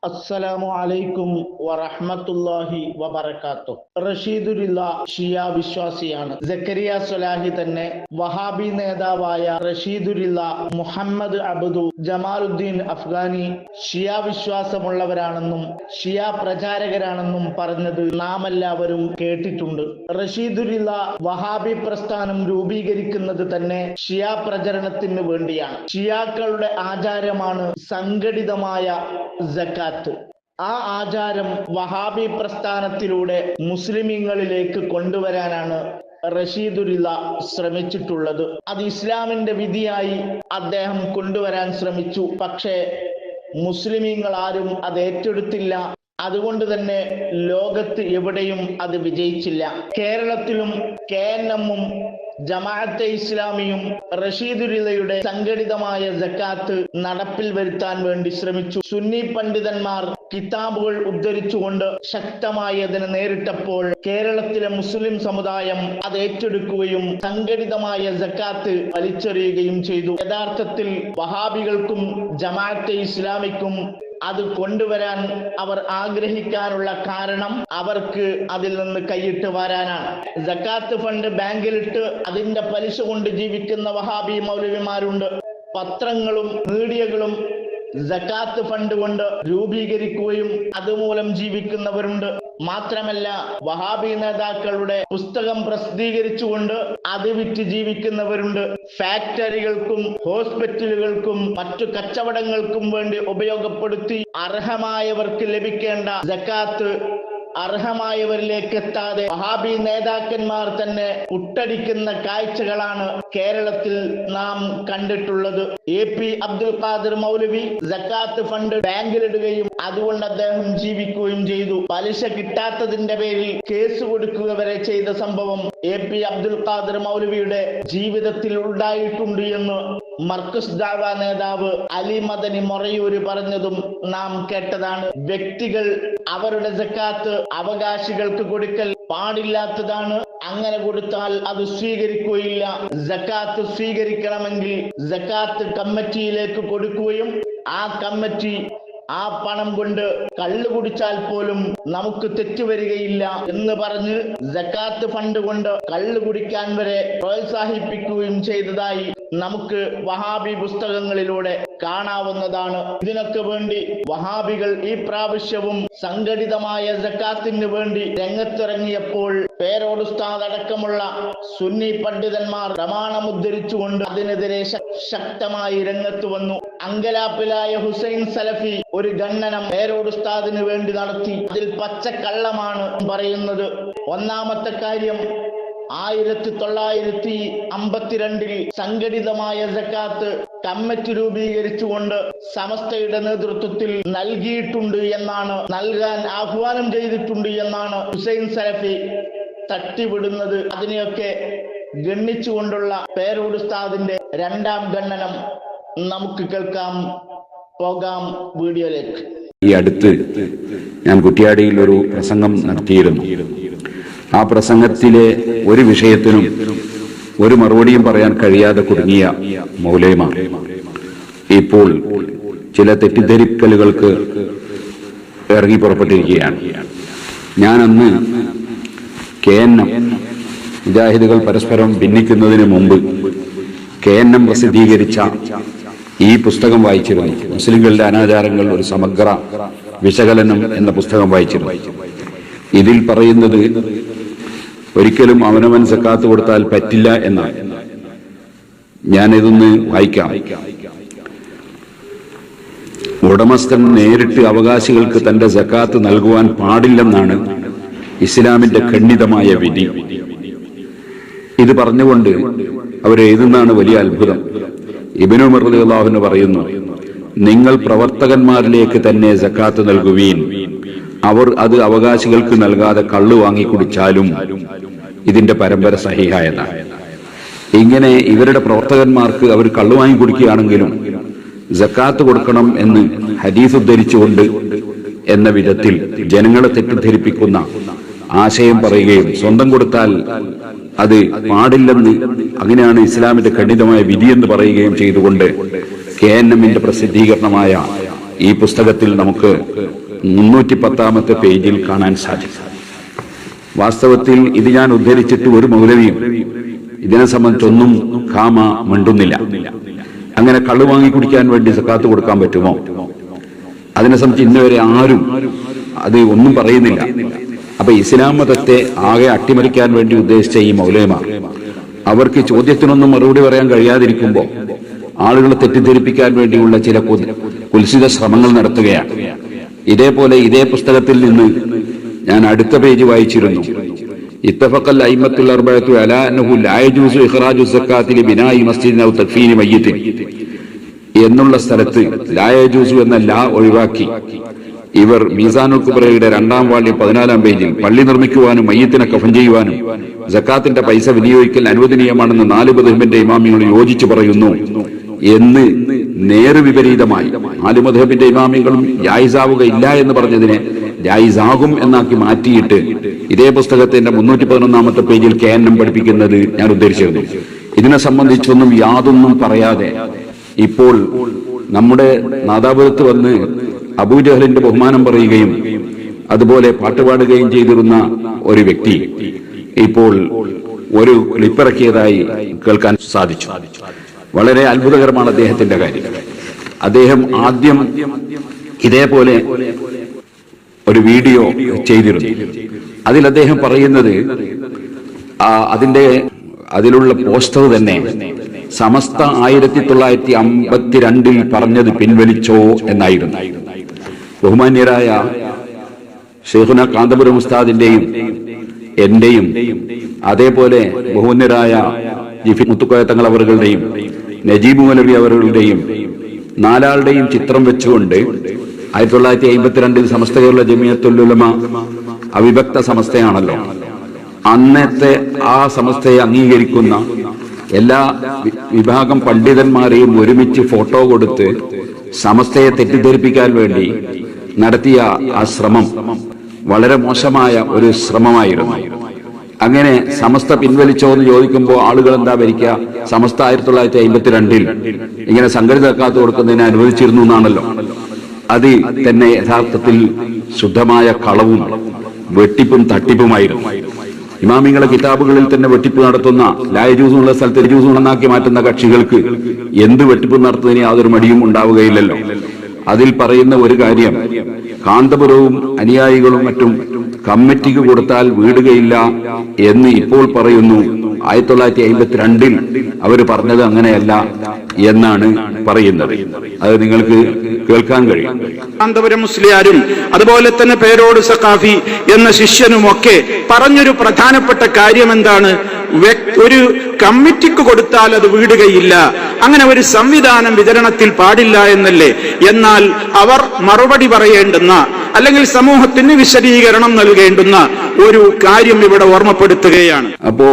അസ്സലാമു അലൈക്കും വറഹ്മത്തുള്ളാഹി വബറകാതുഹു. റഷീദുലില്ല ഷിയ വിശ്വാസിയാണ്. സക്കരിയ സ്വലാഹി തന്നെ വഹാബി നേതാവായ റഷീദുലില്ല മുഹമ്മദ് അബ്ദു ജമാലുദ്ദീൻ അഫ്ഗാനി ഷിയ വിശ്വാസമുള്ളവരാണെന്നും ഷിയ പ്രചാരകരാണെന്നും പറഞ്ഞത് നാം എല്ലാവരും കേട്ടിട്ടുണ്ട്. റഷീദുലില്ല വഹാബി പ്രസ്ഥാനം രൂപീകരിക്കുന്നത് തന്നെ ഷിയ പ്രചരണത്തിന് വേണ്ടിയാണ്. ഷിയാക്കളുടെ ആചാരമാണ് സംഘടിതമായ സക്കാത്ത്. ആ ആചാരം വഹാബി പ്രസ്ഥാനത്തിലൂടെ മുസ്ലിമീങ്ങളിലേക്ക് കൊണ്ടുവരാനാണ് റഷീദുലില്ല ശ്രമിച്ചിട്ടുള്ളത്. അത് ഇസ്ലാമിന്റെ വിധിയായി അദ്ദേഹം കൊണ്ടുവരാൻ ശ്രമിച്ചു. പക്ഷേ മുസ്ലിമീങ്ങൾ ആരും അത് ഏറ്റെടുത്തില്ല. അതുകൊണ്ട് തന്നെ ലോകത്ത് എവിടെയും അത് വിജയിച്ചില്ല. കേരളത്തിലും KNM-ഉം ജമാഅത്തെ ഇസ്ലാമിയും റഷീദുലില്ലയുടെ സംഘടിതമായ സക്കാത്ത് നടപ്പിൽ വരുത്താൻ വേണ്ടി ശ്രമിച്ചു. സുന്നി പണ്ഡിതന്മാർ കിതാബുകൾ ഉദ്ധരിച്ചുകൊണ്ട് ശക്തമായി അതിനെ നേരിട്ടപ്പോൾ കേരളത്തിലെ മുസ്ലിം സമുദായം അത് ഏറ്റെടുക്കുകയും സംഘടിതമായ സക്കാത്ത് വലിച്ചെറിയുകയും ചെയ്തു. യഥാർത്ഥത്തിൽ വഹാബികൾക്കും ജമാഅത്തെ ഇസ്ലാമിക്കും അത് കൊണ്ടുവരാൻ അവർ ആഗ്രഹിക്കാനുള്ള കാരണം അവർക്ക് അതിൽ നിന്ന് കൈയിട്ട് വരാനാണ്. സക്കാത്ത് ഫണ്ട് ബാങ്കിലിട്ട് അതിന്റെ പലിശ കൊണ്ട് ജീവിക്കുന്ന വഹാബി മൗലവിമാരുണ്ട്. പത്രങ്ങളും മീഡിയകളും സക്കാത്ത് ഫണ്ട് കൊണ്ട് രൂപീകരിക്കുകയും അതുമൂലം ജീവിക്കുന്നവരുണ്ട്. മാത്രമല്ല വഹാബി നേതാക്കളുടെ പുസ്തകം പ്രസിദ്ധീകരിച്ചുകൊണ്ട് അത് വിറ്റ് ജീവിക്കുന്നവരുണ്ട്. ഫാക്ടറികൾക്കും ഹോസ്പിറ്റലുകൾക്കും മറ്റു കച്ചവടങ്ങൾക്കും വേണ്ടി ഉപയോഗപ്പെടുത്തി അർഹമായവർക്ക് ലഭിക്കേണ്ട സക്കാത്ത് അർഹമായവരിലേക്ക് എത്താതെ വഹാബി നേതാക്കന്മാർ തന്നെ പുട്ടടിക്കുന്ന കാഴ്ചകളാണ് കേരളത്തിൽ നാം കണ്ടിട്ടുള്ളത്. AP അബ്ദുൽ ഖാദിർ മൗലവി സക്കാത്ത് ഫണ്ട് ബാങ്കിലിടുകയും അതുകൊണ്ട് അദ്ദേഹം ജീവിക്കുകയും ചെയ്തു. പലിശ കിട്ടാത്തതിന്റെ പേരിൽ കേസ് കൊടുക്കുക വരെ ചെയ്ത സംഭവം AP അബ്ദുൽ ഖാദിർ മൗലവിയുടെ ജീവിതത്തിൽ ഉണ്ടായിട്ടുണ്ട് എന്ന് മർക്കസ് ദഅവ നേതാവ് അലി മദനി മൊറയൂര് പറഞ്ഞതും നാം കേട്ടതാണ്. വ്യക്തികൾ അവരുടെ സക്കാത്ത് അവകാശികൾക്ക് കൊടുക്കൽ പാടില്ലാത്തതാണ്. അങ്ങനെ കൊടുത്താൽ അത് സ്വീകരിക്കുകയില്ല. സക്കാത്ത് സ്വീകരിക്കണമെങ്കിൽ സക്കാത്ത് കമ്മിറ്റിയിലേക്ക് കൊടുക്കുകയും ആ കമ്മിറ്റി ആ പണം കൊണ്ട് കള്ളു കുടിച്ചാൽ പോലും നമുക്ക് തെറ്റുവരികയില്ല എന്ന് പറഞ്ഞ് സക്കാത്ത് ഫണ്ട് കൊണ്ട് കള്ളു കുടിക്കാൻ വരെ പ്രോത്സാഹിപ്പിക്കുകയും ചെയ്തതായി നമുക്ക് വഹാബി പുസ്തകങ്ങളിലൂടെ കാണാവുന്നതാണ്. ഇതിനൊക്കെ വേണ്ടി വഹാബികൾ ഈ പ്രാവശ്യവും സംഘടിതമായ സക്കാത്തിന് വേണ്ടി രംഗത്തിറങ്ങിയപ്പോൾ പേരോട് ഉസ്താദ് അടക്കമുള്ള സുന്നി പണ്ഡിതന്മാർ പ്രമാണമുദ്ധരിച്ചുകൊണ്ട് അതിനെതിരെ ശക്തമായി രംഗത്ത് വന്നു. അങ്കലാപ്പിലായ ഹുസൈൻ സലഫി ഒരു ഖണ്ഡനം പേരോട് ഉസ്താദിന് വേണ്ടി നടത്തി. അതിൽ പച്ചക്കള്ളമാണ് പറയുന്നത്. ഒന്നാമത്തെ കാര്യം, 1952 സംഘടിതമായ സക്കാത്ത് കമ്മിറ്റി രൂപീകരിച്ചുകൊണ്ട് സമസ്തയുടെ നേതൃത്വത്തിൽ നൽകിയിട്ടുണ്ട് എന്നാണ്, നൽകാൻ ആഹ്വാനം ചെയ്തിട്ടുണ്ട് എന്നാണ് ഹുസൈൻ സലഫി തട്ടിവിടുന്നത്. അതിനെയൊക്കെ ഗണ്ണിച്ചുകൊണ്ടുള്ള പേരോട് ഉസ്താദിന്റെ രണ്ടാം ഖണ്ഡനം നമുക്ക് കേൾക്കാം. പോകാം വീഡിയോയിലേക്ക്. ഈ അടുത്ത് ഞാൻ കുറ്റ്യാടിയിൽ ഒരു പ്രസംഗം നടത്തിയിരുന്നു. ആ പ്രസംഗത്തിലെ ഒരു വിഷയത്തിനും ഒരു മറുപടിയും പറയാൻ കഴിയാതെ കുടുങ്ങിയ മൗലവിമാർ ഇപ്പോൾ ചില തെറ്റിദ്ധരിക്കലുകൾക്ക് ഇറങ്ങി പുറപ്പെട്ടിരിക്കുകയാണ്. ഞാൻ അന്ന് KNM മുജാഹിദുകൾ പരസ്പരം ഭിന്നിക്കുന്നതിന് മുമ്പ് KNM പ്രസിദ്ധീകരിച്ച ഈ പുസ്തകം വായിച്ചിരുന്നു. മുസ്ലിങ്ങളുടെ അനാചാരങ്ങൾ ഒരു സമഗ്ര വിശകലനം എന്ന പുസ്തകം വായിച്ചിരുന്നു. ഇതിൽ പറയുന്നത് ഒരിക്കലും അവനവൻ സക്കാത്ത് കൊടുത്താൽ പറ്റില്ല എന്നാണ്. ഞാനിതൊന്ന് വായിക്കാം. ഉടമസ്ഥൻ നേരിട്ട് അവകാശികൾക്ക് തന്റെ സക്കാത്ത് നൽകുവാൻ പാടില്ലെന്നാണ് ഇസ്ലാമിന്റെ ഖണ്ഡിതമായ വിധി. ഇത് പറഞ്ഞുകൊണ്ട് അവരെഴുതുന്നതാണ് വലിയ അത്ഭുതം. ഇബ്നു ഉമർ റളിയല്ലാഹു അൻഹു പറയുന്നു, നിങ്ങൾ പ്രവർത്തകന്മാരിലേക്ക് തന്നെ സക്കാത്ത് നൽകുവീൻ. അവർ അത് അവകാശികൾക്ക് നൽകാതെ കള്ളു വാങ്ങി കുടിച്ചാലും ഇതിന്റെ പരമ്പര സഹിഹായതാണ്. ഇങ്ങനെ ഇവരുടെ പ്രവർത്തകന്മാർക്ക് അവർ കള്ളു വാങ്ങി കുടിക്കുകയാണെങ്കിലും സക്കാത്ത് കൊടുക്കണം എന്ന് ഹദീസ് ഉദ്ധരിച്ചുകൊണ്ട് എന്ന വിധത്തിൽ ജനങ്ങളെ തെറ്റിദ്ധരിപ്പിക്കുന്ന ആശയം പറയുകയും സ്വന്തം കൊടുത്താൽ അത് പാടില്ലെന്ന്, അങ്ങനെയാണ് ഇസ്ലാമിന്റെ ഖണ്ഡിതമായ വിധി എന്ന് പറയുകയും ചെയ്തുകൊണ്ട് KNM-ന്റെ പ്രസിദ്ധീകരണമായ ഈ പുസ്തകത്തിൽ നമുക്ക് 310-ാമത്തെ പേജിൽ കാണാൻ സാധിക്കും. വാസ്തവത്തിൽ ഇത് ഞാൻ ഉദ്ധരിച്ചിട്ട് ഒരു മൗലവിയും ഇതിനെ സംബന്ധിച്ചൊന്നും മിണ്ടുന്നില്ല. അങ്ങനെ കള്ളു വാങ്ങി കുടിക്കാൻ വേണ്ടി സക്കാത്ത് കൊടുക്കാൻ പറ്റുമോ? അതിനെ സംബന്ധിച്ച് ഇന്നുവരെ ആരും അത് ഒന്നും പറയുന്നില്ല. അപ്പൊ ഇസ്ലാം മതത്തെ ആകെ അട്ടിമറിക്കാൻ വേണ്ടി ഉദ്ദേശിച്ച ഈ മൗലവിമാർ അവർക്ക് ചോദ്യത്തിനൊന്നും മറുപടി പറയാൻ കഴിയാതിരിക്കുമ്പോൾ ആളുകളെ തെറ്റിദ്ധരിപ്പിക്കാൻ വേണ്ടിയുള്ള ചില കുൽസിത ശ്രമങ്ങൾ നടത്തുകയാണ്. ഇതേപോലെ ഇതേ പുസ്തകത്തിൽ നിന്ന് ഞാൻ അടുത്ത പേജ് വായിച്ചിരുന്നു. ഇത്തഫഖൽ അയിമ്മത്തുൽ അർബഅത്തു അലാ അന്നഹു ലാ യജൂസു ഇഖ്റാജു സക്കാത്തി ലിബിനാഇ മസ്ജിദിൻ ഔ തക്ഫീനി മയ്യിത്തിൻ എന്നുള്ള സ്ഥലത്ത് ലാ യജൂസു എന്ന ലാ ഒഴിവാക്കി ഇവർ മീസാനുൽ കുബ്രയുടെ 2-ാം വാള്യം 14-ാം പേജിൽ പള്ളി നിർമ്മിക്കുവാനും മയ്യത്തിനെ കഫൻ ചെയ്യുവാനും സക്കാത്തിന്റെ പൈസ വിനിയോഗിക്കൽ അനുവദനീയമാണെന്ന് 4 മദ്ഹബിന്റെ ഇമാമികൾ യോജിച്ചു പറയുന്നു എന്ന് നേർവിപരീതമായി 4 മദ്ഹബിന്റെ ഇമാമികളും ജായിസാവുകയില്ല എന്ന് പറഞ്ഞതിനെ ജായിസാകും എന്നാക്കി മാറ്റിയിട്ട് ഇതേ പുസ്തകത്തിന്റെ 311-ാമത്തെ പേജിൽ കേന്ദ്രം പഠിപ്പിക്കുന്നത് ഞാൻ ഉദ്ദേശിച്ചിരുന്നു. ഇതിനെ സംബന്ധിച്ചൊന്നും യാതൊന്നും പറയാതെ ഇപ്പോൾ നമ്മുടെ നാദാപുരത്ത് വന്ന് അബൂജഹലിന്റെ ബഹുമാനം പറയുകയും അതുപോലെ പാട്ടുപാടുകയും ചെയ്തിരുന്ന ഒരു വ്യക്തി ഇപ്പോൾ ഒരു ക്ലിപ്പിറക്കിയതായി കേൾക്കാൻ സാധിച്ചു. വളരെ അത്ഭുതകരമാണ് അദ്ദേഹത്തിന്റെ കാര്യം. അദ്ദേഹം ആദ്യം ഇതേപോലെ ഒരു വീഡിയോ ചെയ്തിരുന്നു. അതിൽ അദ്ദേഹം പറയുന്നത് അതിലുള്ള പോസ്റ്റർ തന്നെ സമസ്ത 1952 പറഞ്ഞത് പിൻവലിച്ചോ എന്നായിരുന്നു. ബഹുമാന്യരായ ഷെയ്ഖുന കാന്തപുരം ഉസ്താദിന്റെയും എന്റെയും അതേപോലെ ബഹുമാന്യരായ ജിഫി മുത്തുക്കോയ തങ്ങൾ അവരുടെയും നജീബ് മൗലവി അവരുടെയും 4 ആളുടെയും ചിത്രം വെച്ചുകൊണ്ട് 1952 സമസ്ത കേരള ജമിയത്തുൽ ഉലമ അവിഭക്ത സമസ്തയാണല്ലോ. അന്നത്തെ ആ സമസ്തയെ അംഗീകരിക്കുന്ന എല്ലാ വിഭാഗം പണ്ഡിതന്മാരെയും ഒരുമിച്ച് ഫോട്ടോ കൊടുത്ത് സമസ്തയെ തെറ്റിദ്ധരിപ്പിക്കാൻ വേണ്ടി നടത്തിയ ആ ശ്രമം വളരെ മോശമായ ഒരു ശ്രമമായിരുന്നു. അങ്ങനെ സമസ്ത പിൻവലിച്ചോ എന്ന് ചോദിക്കുമ്പോൾ ആളുകൾ എന്താ ഭരിക്കുക? സമസ്ത 1952 ഇങ്ങനെ സംഘടിത സക്കാത്ത് കൊടുക്കുന്നതിന് അനുവദിച്ചിരുന്നു എന്നാണല്ലോ. അത് തന്നെ യഥാർത്ഥത്തിൽ ശുദ്ധമായ കളവും വെട്ടിപ്പും തട്ടിപ്പുമായിരുന്നു. ഇമാമിങ്ങളെ കിതാബുകളിൽ തന്നെ വെട്ടിപ്പ് നടത്തുന്ന ലായജൂസുള്ള സ്ഥലത്ത് ജൂസുണെന്നാക്കി മാറ്റുന്ന കക്ഷികൾക്ക് എന്ത് വെട്ടിപ്പ് നടത്തുന്നതിന് യാതൊരു മടിയും ഉണ്ടാവുകയില്ലല്ലോ. അതിൽ പറയുന്ന ഒരു കാര്യം, കാന്തപുരവും അനുയായികളും മറ്റും കമ്മിറ്റിക്ക് കൊടുത്താൽ വീടുകയില്ല എന്ന് ഇപ്പോൾ പറയുന്നു. 1952 അവർ പറഞ്ഞത് അങ്ങനെയല്ല എന്നാണ് പറയുന്നത്. അത് നിങ്ങൾക്ക് കേൾക്കാൻ കഴിയും. കാന്തപുരം മുസ്ലിയാരും അതുപോലെ തന്നെ പേരോട് സഖാഫി എന്ന ശിഷ്യനുമൊക്കെ പറഞ്ഞൊരു പ്രധാനപ്പെട്ട കാര്യം എന്താണ്? ഒരു കമ്മിറ്റിക്ക് കൊടുത്താൽ അത് വീടുകയില്ല, അങ്ങനെ ഒരു സംവിധാനം വിതരണത്തിൽ പാടില്ല എന്നല്ലേ. എന്നാൽ അവർ മറുപടി പറയേണ്ടുന്ന അല്ലെങ്കിൽ സമൂഹത്തിന് വിശദീകരണം നൽകേണ്ടുന്ന ഒരു കാര്യം ഇവിടെ ഓർമ്മപ്പെടുത്തുകയാണ്. അപ്പോ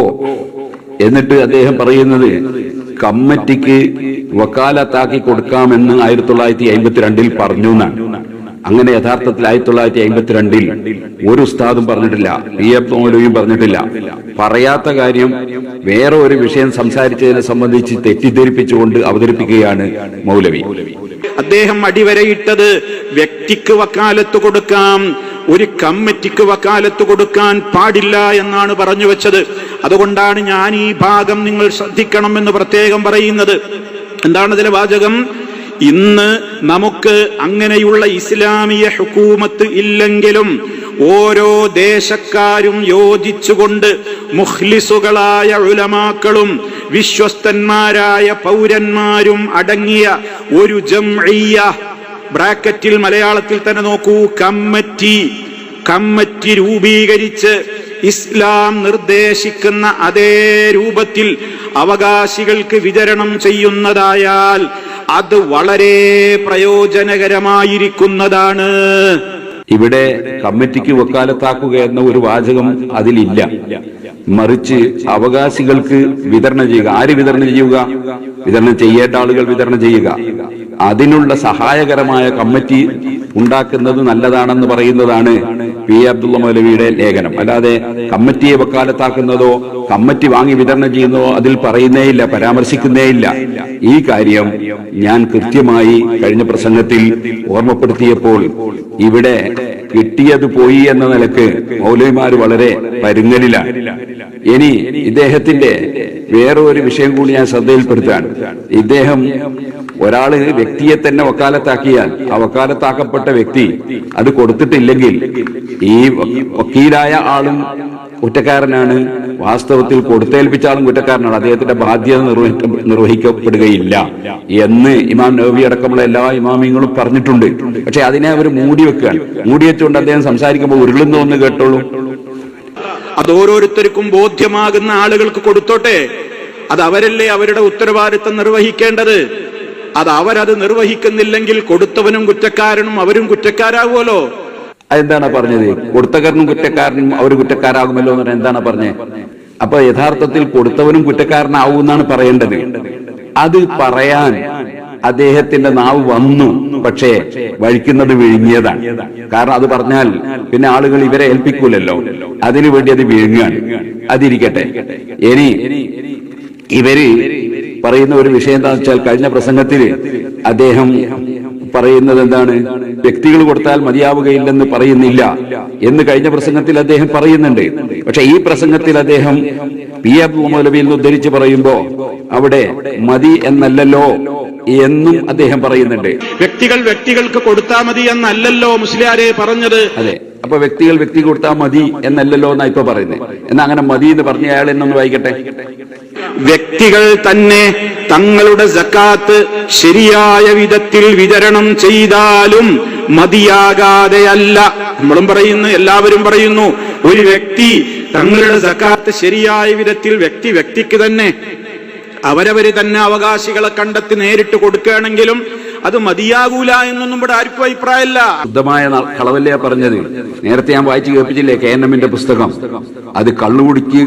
എന്നിട്ട് അദ്ദേഹം പറയുന്നത് കമ്മിറ്റിക്ക് വക്കാലത്താക്കി കൊടുക്കാമെന്ന് 1952 പറഞ്ഞു എന്നാണ്. അങ്ങനെ യഥാർത്ഥത്തിൽ 1952 ഒരു ഉസ്താദും പറഞ്ഞിട്ടില്ല, PF മൗലവിയും പറഞ്ഞിട്ടില്ല. പറയാത്ത കാര്യം വേറെ ഒരു വിഷയം സംസാരിച്ചതിനെ സംബന്ധിച്ച് തെറ്റിദ്ധരിപ്പിച്ചുകൊണ്ട് അവതരിപ്പിക്കുകയാണ് മൗലവി. അദ്ദേഹം അടിവരയിട്ടത് വ്യക്തിക്ക് വക്കാലത്ത് കൊടുക്കാം, ഒരു കമ്മിറ്റിക്ക് വക്കാലത്ത് കൊടുക്കാൻ പാടില്ല എന്നാണ് പറഞ്ഞു വെച്ചത്. അതുകൊണ്ടാണ് ഞാൻ ഈ ഭാഗം നിങ്ങൾ ശ്രദ്ധിക്കണം എന്ന് പ്രത്യേകം പറയുന്നത്. എന്താണ് അതിലെ വാചകം? ഇന്ന് നമുക്ക് അങ്ങനെയുള്ള ഇസ്ലാമിയ ഹുകൂമത്ത് ഇല്ലെങ്കിലും ഓരോ ദേശക്കാരും യോജിച്ചുകൊണ്ട് മുഖ്ലിസുകളായ ഉലമാക്കളും വിശ്വസ്തന്മാരായ പൗരന്മാരും അടങ്ങിയ ഒരു ജംഇയ്യ, ബ്രാക്കറ്റിൽ മലയാളത്തിൽ തന്നെ നോക്കൂ, കമ്മിറ്റി രൂപീകരിച്ച് ഇസ്ലാം നിർദ്ദേശിക്കുന്ന അതേ രൂപത്തിൽ അവകാശികൾക്ക് വിതരണം ചെയ്യുന്നതായാൽ അത് വളരെ പ്രയോജനകരമായിരിക്കുന്നതാണ്. ഇവിടെ കമ്മിറ്റിക്ക് വക്കാലത്താക്കുക എന്ന ഒരു വാചകം അതിലില്ല. മറിച്ച് അവകാശികൾക്ക് വിതരണം ചെയ്യുക. ആര് വിതരണം ചെയ്യുക? വിതരണം ചെയ്യേണ്ട ആളുകൾ വിതരണം ചെയ്യുക. അതിനുള്ള സഹായകരമായ കമ്മിറ്റി ഉണ്ടാക്കുന്നത് നല്ലതാണെന്ന് പറയുന്നതാണ് പി അബ്ദുള്ള മൗലവിയുടെ ലേഖനം. അല്ലാതെ കമ്മിറ്റിയെ വക്കാലത്താക്കുന്നതോ കമ്മിറ്റി വാങ്ങി വിതരണം ചെയ്യുന്നതോ അതിൽ പറയുന്നേയില്ല, പരാമർശിക്കുന്നേയില്ല. ഈ കാര്യം ഞാൻ കൃത്യമായി കഴിഞ്ഞ പ്രസംഗത്തിൽ ഓർമ്മപ്പെടുത്തിയപ്പോൾ ഇവിടെ കിട്ടിയത് പോയി എന്ന നിലക്ക് മൗലവിമാർ വളരെ പരുങ്ങലിലാണ്. ഇനി ഇദ്ദേഹത്തിന്റെ വേറെ ഒരു വിഷയം കൂടി ഞാൻ ശ്രദ്ധയിൽപ്പെടുത്താൻ. ഇദ്ദേഹം ഒരാള് വ്യക്തിയെ തന്നെ വക്കാലത്താക്കിയാൽ ആ വക്കാലത്താക്കപ്പെട്ട വ്യക്തി അത് കൊടുത്തിട്ടില്ലെങ്കിൽ ഈ വക്കീലായ ആളും കുറ്റക്കാരനാണ്, വാസ്തവത്തിൽ കൊടുത്തേൽപ്പിച്ച ആളും കുറ്റക്കാരനാണ്, അദ്ദേഹത്തിന്റെ ബാധ്യത നിർവഹിക്കപ്പെടുകയില്ല എന്ന് ഇമാം നവവി അടക്കമുള്ള എല്ലാ ഇമാമിങ്ങളും പറഞ്ഞിട്ടുണ്ട്. പക്ഷെ അതിനെ അവർ മൂടി വെക്കുകയാണ്. മൂടി വെച്ചുകൊണ്ട് അദ്ദേഹം സംസാരിക്കുമ്പോൾ ഉരുളുന്നോന്ന് കേട്ടോളൂ. അത് ഓരോരുത്തർക്കും ബോധ്യമാകുന്ന ആളുകൾക്ക് കൊടുത്തോട്ടെ. അത് അവരല്ലേ അവരുടെ ഉത്തരവാദിത്തം നിർവഹിക്കേണ്ടത്. അത് അവരത് നിർവഹിക്കുന്നില്ലെങ്കിൽ കൊടുത്തവനും കുറ്റക്കാരനും അവരും കുറ്റക്കാരാകുമല്ലോ. അതെന്താണ് പറഞ്ഞത്? കൊടുത്തക്കാരനും കുറ്റക്കാരനും അവർ കുറ്റക്കാരാകുമല്ലോ എന്ന് പറഞ്ഞാൽ എന്താണ് പറഞ്ഞത്? അപ്പൊ യഥാർത്ഥത്തിൽ കൊടുത്തവനും കുറ്റക്കാരനാവും എന്നാണ് പറയേണ്ടത്. അത് പറയാൻ അദ്ദേഹത്തിന്റെ നാവ് വന്നു, പക്ഷേ വഴിക്കുന്നത് വിഴുങ്ങിയതാണ്. കാരണം അത് പറഞ്ഞാൽ പിന്നെ ആളുകൾ ഇവരെ ഏൽപ്പിക്കൂലല്ലോ, അതിനുവേണ്ടി അത് വിഴുങ്ങുകയാണ്. അതിരിക്കട്ടെ. ഇനി ഇവര് പറയുന്ന ഒരു വിഷയം എന്താണെന്ന് വെച്ചാൽ, കഴിഞ്ഞ പ്രസംഗത്തിൽ അദ്ദേഹം പറയുന്നത് എന്താണ്? വ്യക്തികൾ കൊടുത്താൽ മതിയാവുകയില്ലെന്ന് പറയുന്നില്ല എന്ന് കഴിഞ്ഞ പ്രസംഗത്തിൽ അദ്ദേഹം പറയുന്നുണ്ട്. പക്ഷെ ഈ പ്രസംഗത്തിൽ അദ്ദേഹം പി അബ്ദുള്ള മൗലവിയിൽ നിന്ന് ഉദ്ധരിച്ച് പറയുമ്പോ അവിടെ മതി എന്നല്ലല്ലോ എന്നും അദ്ദേഹം പറയുന്നുണ്ട്. വ്യക്തികൾക്ക് കൊടുത്താൽ മതി എന്നല്ലല്ലോ മുസ്ലിയാരെ പറഞ്ഞത്. അതെ, അപ്പൊ വ്യക്തി കൊടുത്താൽ മതി എന്നല്ലല്ലോ എന്നാ ഇപ്പൊ പറയുന്നത്. എന്നാ അങ്ങനെ മതി എന്ന് പറഞ്ഞ അയാൾ എന്നൊന്ന് വായിക്കട്ടെ. വ്യക്തികൾ തന്നെ തങ്ങളുടെ സക്കാത്ത് ശരിയായ വിധത്തിൽ വിതരണം ചെയ്താലും മതിയാകാതെയല്ല. നമ്മളും പറയുന്നു, എല്ലാവരും പറയുന്നു, ഒരു വ്യക്തി തങ്ങളുടെ സക്കാത്ത് ശരിയായ വിധത്തിൽ വ്യക്തിക്ക് തന്നെ അവരവര് തന്നെ അവകാശികളെ കണ്ടെത്തി നേരിട്ട് കൊടുക്കുകയാണെങ്കിലും അത് മതിയാകൂല എന്നൊന്നും ഇവിടെ ആർക്കും അഭിപ്രായമല്ല. ശുദ്ധമായ കളവല്ലേ പറഞ്ഞത്. നേരത്തെ ഞാൻ വായിച്ചു കേൾപ്പിച്ചില്ലേ KNMന്റെ പുസ്തകം. അത് കള്ളുകുടിക്ക്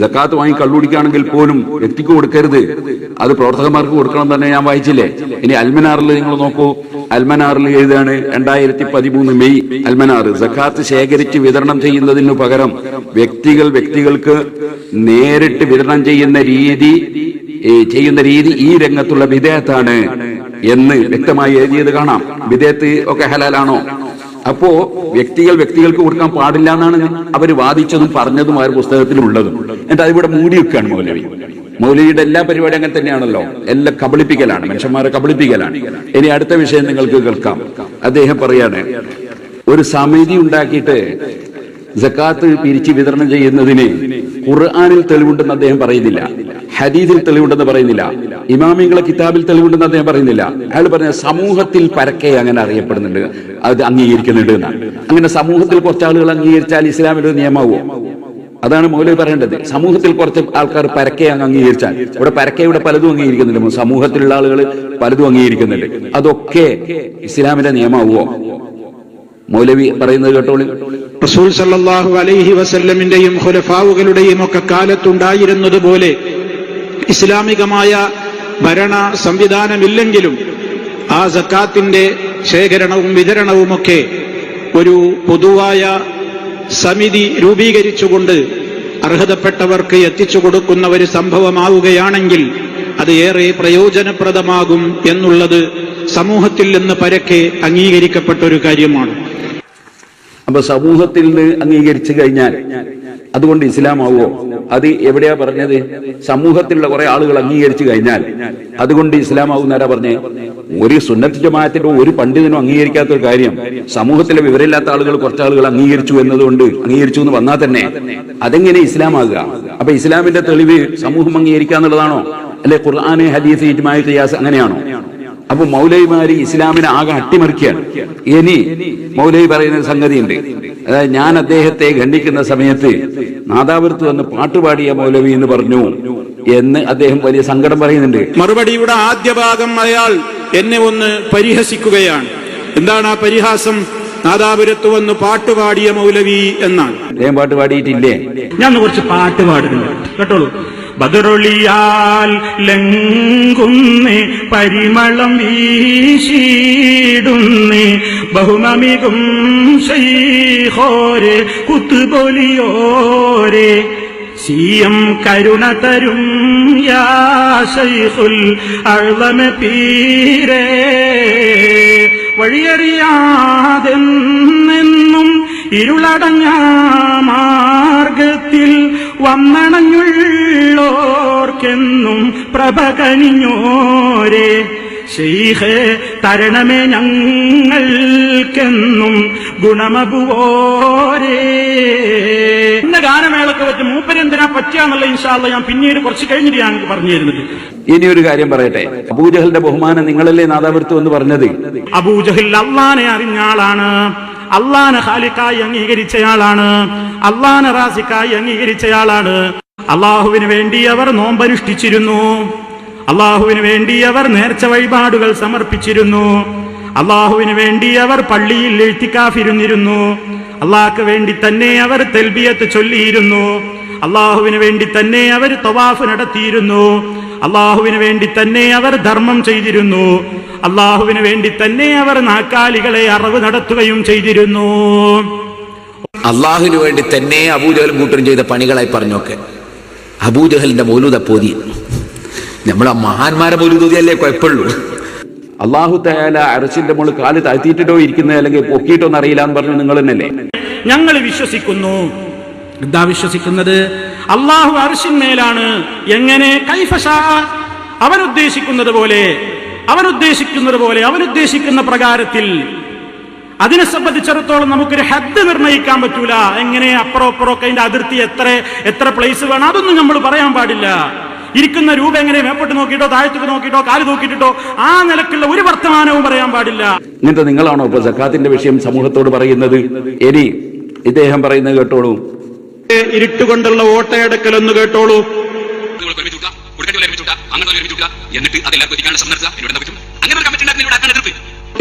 സക്കാത്ത് വാങ്ങി കള്ളുകുടിക്കുകയാണെങ്കിൽ പോലും വ്യക്തിക്ക് കൊടുക്കരുത്, അത് പ്രവർത്തകന്മാർക്ക് കൊടുക്കണം തന്നെ ഞാൻ വായിച്ചില്ലേ. ഇനി അൽമനാറിൽ നിങ്ങൾ നോക്കൂ. അൽമനാറിൽ എഴുതാണ് 2013 മെയ് അൽമനാർ, സക്കാത്ത് ശേഖരിച്ച് വിതരണം ചെയ്യുന്നതിനു പകരം വ്യക്തികൾക്ക് നേരിട്ട് വിതരണം ചെയ്യുന്ന രീതി ഈ രംഗത്തുള്ള വിദേഹത്താണ് എന്ന് വ്യക്തമായി എഴുതിയത് കാണാം. വിദേഹത്ത് ഒക്കെ ഹലാലാണോ? അപ്പോ വ്യക്തികൾക്ക് കൊടുക്കാൻ പാടില്ല എന്നാണ് അവർ വാദിച്ചതും പറഞ്ഞതും ആ പുസ്തകത്തിലുള്ളതും. എന്നിട്ട് അതിവിടെ മൂടി വെക്കുകയാണ് മൗലവിയുടെ എല്ലാ പരിപാടിയും അങ്ങനെ തന്നെയാണല്ലോ. എല്ലാം കബളിപ്പിക്കലാണ്, മനുഷ്യന്മാരെ കബളിപ്പിക്കലാണ്. ഇനി അടുത്ത വിഷയം നിങ്ങൾക്ക് കേൾക്കാം. അദ്ദേഹം പറയാണ്, ഒരു സമിതി ഉണ്ടാക്കിയിട്ട് സക്കാത്ത് പിരിച്ച് വിതരണം ചെയ്യുന്നതിന് ഖുർആനിൽ തെളിവുണ്ടെന്ന് അദ്ദേഹം പറയുന്നില്ല, ഹദീസിൽ തെളിവുണ്ടെന്ന് പറയുന്നില്ല, ഇമാമിങ്ങളെ കിതാബിൽ തെളിവുണ്ടെന്ന് അദ്ദേഹം പറയുന്നില്ല. അയാൾ പറഞ്ഞ സമൂഹത്തിൽ പരക്കെ അങ്ങനെ അറിയപ്പെടുന്നുണ്ട്, അത് അംഗീകരിക്കുന്നുണ്ട് എന്നാണ്. അങ്ങനെ സമൂഹത്തിൽ കുറച്ച് ആളുകൾ അംഗീകരിച്ചാൽ ഇസ്ലാമിൽ ഒരു നിയമമാവോ? അതാണ് മൗലവി പറയേണ്ടത്. സമൂഹത്തിൽ കുറച്ച് ആൾക്കാർ പരക്കെ അംഗീകരിച്ചാൽ, ഇവിടെ പരക്കയുടെ പലതും അംഗീകരിക്കുന്നുണ്ട്, സമൂഹത്തിലുള്ള ആളുകൾ പലതും അംഗീകരിക്കുന്നുണ്ട്, അതൊക്കെ ഇസ്ലാമിന്റെ നിയമമാവോ? മൗലവി പറയുന്നത് കേട്ടോളി. റസൂൽ സല്ലല്ലാഹു അലൈഹി വസല്ലമിന്റെയും ഖുലഫാവുകളുടെയും ഒക്കെ കാലത്തുണ്ടായിരുന്നതുപോലെ ഇസ്ലാമികമായ ഭരണ സംവിധാനമില്ലെങ്കിലും ആ സക്കാത്തിന്റെ ശേഖരണവും വിതരണവുമൊക്കെ ഒരു പൊതുവായ സമിതി രൂപീകരിച്ചുകൊണ്ട് അർഹതപ്പെട്ടവർക്ക് എത്തിച്ചു കൊടുക്കുന്ന ഒരു സംഭവമാവുകയാണെങ്കിൽ അത് ഏറെ പ്രയോജനപ്രദമാകും എന്നുള്ളത് സമൂഹത്തിൽ നിന്ന് പരക്കെ അംഗീകരിക്കപ്പെട്ട ഒരു കാര്യമാണ്. അപ്പൊ സമൂഹത്തിൽ നിന്ന് അംഗീകരിച്ചു കഴിഞ്ഞാൽ അതുകൊണ്ട് ഇസ്ലാമാവോ? അത് എവിടെയാ പറഞ്ഞത്? സമൂഹത്തിലുള്ള കുറെ ആളുകൾ അംഗീകരിച്ചു കഴിഞ്ഞാൽ അതുകൊണ്ട് ഇസ്ലാമാവുന്നാരാ പറഞ്ഞേ? ഒരു സുന്നത്ത് ജമാഅത്തിന്റെ ഒരു പണ്ഡിതനും അംഗീകരിക്കാത്ത ഒരു കാര്യം സമൂഹത്തിലെ വിവരമില്ലാത്ത ആളുകൾ കുറച്ചാളുകൾ അംഗീകരിച്ചു എന്നതുകൊണ്ട് അംഗീകരിച്ചു എന്ന് വന്നാൽ തന്നെ അതെങ്ങനെ ഇസ്ലാമാകുക? അപ്പൊ ഇസ്ലാമിന്റെ തെളിവ് സമൂഹം അംഗീകരിക്കുക എന്നുള്ളതാണോ? അല്ലെ ഖുർആന്, ഹദീസ്, ഇജ്മാ, ഖിയാസ് അങ്ങനെയാണോ? അപ്പൊ മൗലവിമാര് ഇസ്ലാമിനെ ആകെ അട്ടിമറിക്കുകയാണ്. ഇനി മൗലവി പറയുന്ന സംഗതിയുണ്ട്. അതായത് ഞാൻ അദ്ദേഹത്തെ ഖണ്ഡിക്കുന്ന സമയത്ത് നാദാപുരത്ത് വന്ന് പാട്ടുപാടിയ മൗലവി എന്ന് പറഞ്ഞു എന്ന് അദ്ദേഹം വലിയ സങ്കടം പറയുന്നുണ്ട്. മറുപടിയുടെ ആദ്യ ഭാഗം അയാൾ എന്നെ ഒന്ന് പരിഹസിക്കുകയാണ്. എന്താണ് ആ പരിഹാസം? നാദാപുരത്ത് വന്ന് പാട്ടുപാടിയ മൗലവി എന്നാണ്. അദ്ദേഹം പാട്ട് പാടിയിട്ടില്ലേ? ഞാൻ കുറച്ച് പാട്ട് പാടുന്നുണ്ട് കേട്ടോളൂ. ബദറൊളിയാൽ ലംഘുന്നേ പരിമളം വീശിടുന്നേ ബഹുമമികും ശൈഖോരെ കുത്തുബൊലിയോരെ സിയം കരുണ തരും യാ ശൈഖുൽ അഅ്ലമ പീരേ വഴിയറിയാതെന്നും ഇരുളടഞ്ഞ മാർഗത്തിൽ വന്നണഞ്ഞുള്ളോർക്കെന്നും പ്രഭ കനിഞ്ഞോരെ ശൈഖേ തരണമേ ഞങ്ങൾക്കെന്നും ഗുണമബുവോരേ. ഇന്ന ഗാനമേളൊക്കെ വെച്ച് മൂപ്പരെന്തിനാ പറ്റിയാന്നുള്ള ഇൻഷാ അല്ലാഹ് ഞാൻ പിന്നീട് കുറച്ച് കഴിഞ്ഞിട്ട് ഞാൻ പറഞ്ഞു തരുന്നത്. ഇനി ഒരു കാര്യം പറയട്ടെ, അബൂജഹലിന്റെ ബഹുമാനം നിങ്ങളല്ലേ നാദാവൃത്തം എന്ന് പറഞ്ഞത്? അബൂജഹൽ അള്ളാനെ അറിഞ്ഞ ആളാണ്, അള്ളാനെ ഖാലിഖായി അംഗീകരിച്ചയാളാണ്, അള്ളാനെ റാസിഖായി അംഗീകരിച്ചയാളാണ്. അള്ളാഹുവിന് വേണ്ടി അവർ നോമ്പനുഷ്ഠിച്ചിരുന്നു, അള്ളാഹുവിന് വേണ്ടി അവർ നേർച്ച വഴിപാടുകൾ സമർപ്പിച്ചിരുന്നു, അള്ളാഹുവിന് വേണ്ടി അവർ പള്ളിയിൽ ഇഴ്തികാഫിരുന്നിരുന്നു, അള്ളാഹ്ക്ക് വേണ്ടി തന്നെ അവർ തൽബിയത്ത് ചൊല്ലിയിരുന്നു, അള്ളാഹുവിന് വേണ്ടി തന്നെ അവർ തവാഫ് നടത്തിയിരുന്നു, അള്ളാഹുവിന് വേണ്ടി തന്നെ അവർ ധർമ്മം ചെയ്തിരുന്നു, അള്ളാഹുവിന് വേണ്ടി തന്നെ അവർ നാക്കാലികളെ അറവ് നടത്തുകയും ചെയ്തിരുന്നു. അള്ളാഹുവിന് വേണ്ടി തന്നെ അബൂജഹലും കൂട്ടരും ചെയ്ത പണികളായി പറഞ്ഞൊക്കെ അബൂജഹലിന്റെ മൗലൂദ പോതി. നമ്മളെ മഹാന്മാരെ മൗലൂദല്ലേ കുഴപ്പമുള്ളൂ. അള്ളാഹു തആല അർശിന്റെ മുകളിൽ കാല് താഴ്ത്തിയിട്ടോ ഇരിക്കുന്നത് അല്ലെങ്കിൽ പൊക്കിയിട്ടോന്ന് അറിയില്ല എന്ന് പറഞ്ഞു നിങ്ങൾ തന്നെയല്ലേ? ഞങ്ങൾ വിശ്വസിക്കുന്നു. എന്താ വിശ്വസിക്കുന്നത്? അള്ളാഹു അർശിന്മേലാണ്. എങ്ങനെ? കൈഫശാ, അവനുദ്ദേശിക്കുന്നത് പോലെ, അവനുദ്ദേശിക്കുന്ന പ്രകാരത്തിൽ. അതിനെ സംബന്ധിച്ചിടത്തോളം നമുക്കൊരു ഹദ് നിർണ്ണയിക്കാൻ പറ്റൂല. എങ്ങനെ അപ്പുറമൊക്കെ അതിന്റെ അതിർത്തി എത്ര പ്ലേസ് വേണം അതൊന്നും നമ്മൾ പറയാൻ പാടില്ല. ഇരിക്കുന്ന രൂപ എങ്ങനെ മേപ്പോട്ട് നോക്കിയിട്ടോ താഴത്തേക്ക് നോക്കിയിട്ടോ കാല് നോക്കിയിട്ടോ ആ നിലക്കുള്ള ഒരു വർത്തമാനവും പറയാൻ പാടില്ല. ഇങ്ങനത്തെ നിങ്ങളാണോ ഇപ്പൊ സക്കാത്തിന്റെ വിഷയം സമൂഹത്തോട് പറയുന്നത്? ഇനി ഇദ്ദേഹം പറയുന്നത് കേട്ടോളൂ. ഇരുട്ടുകൊണ്ടുള്ള ഓട്ടയടക്കലൊന്ന് കേട്ടോളൂ.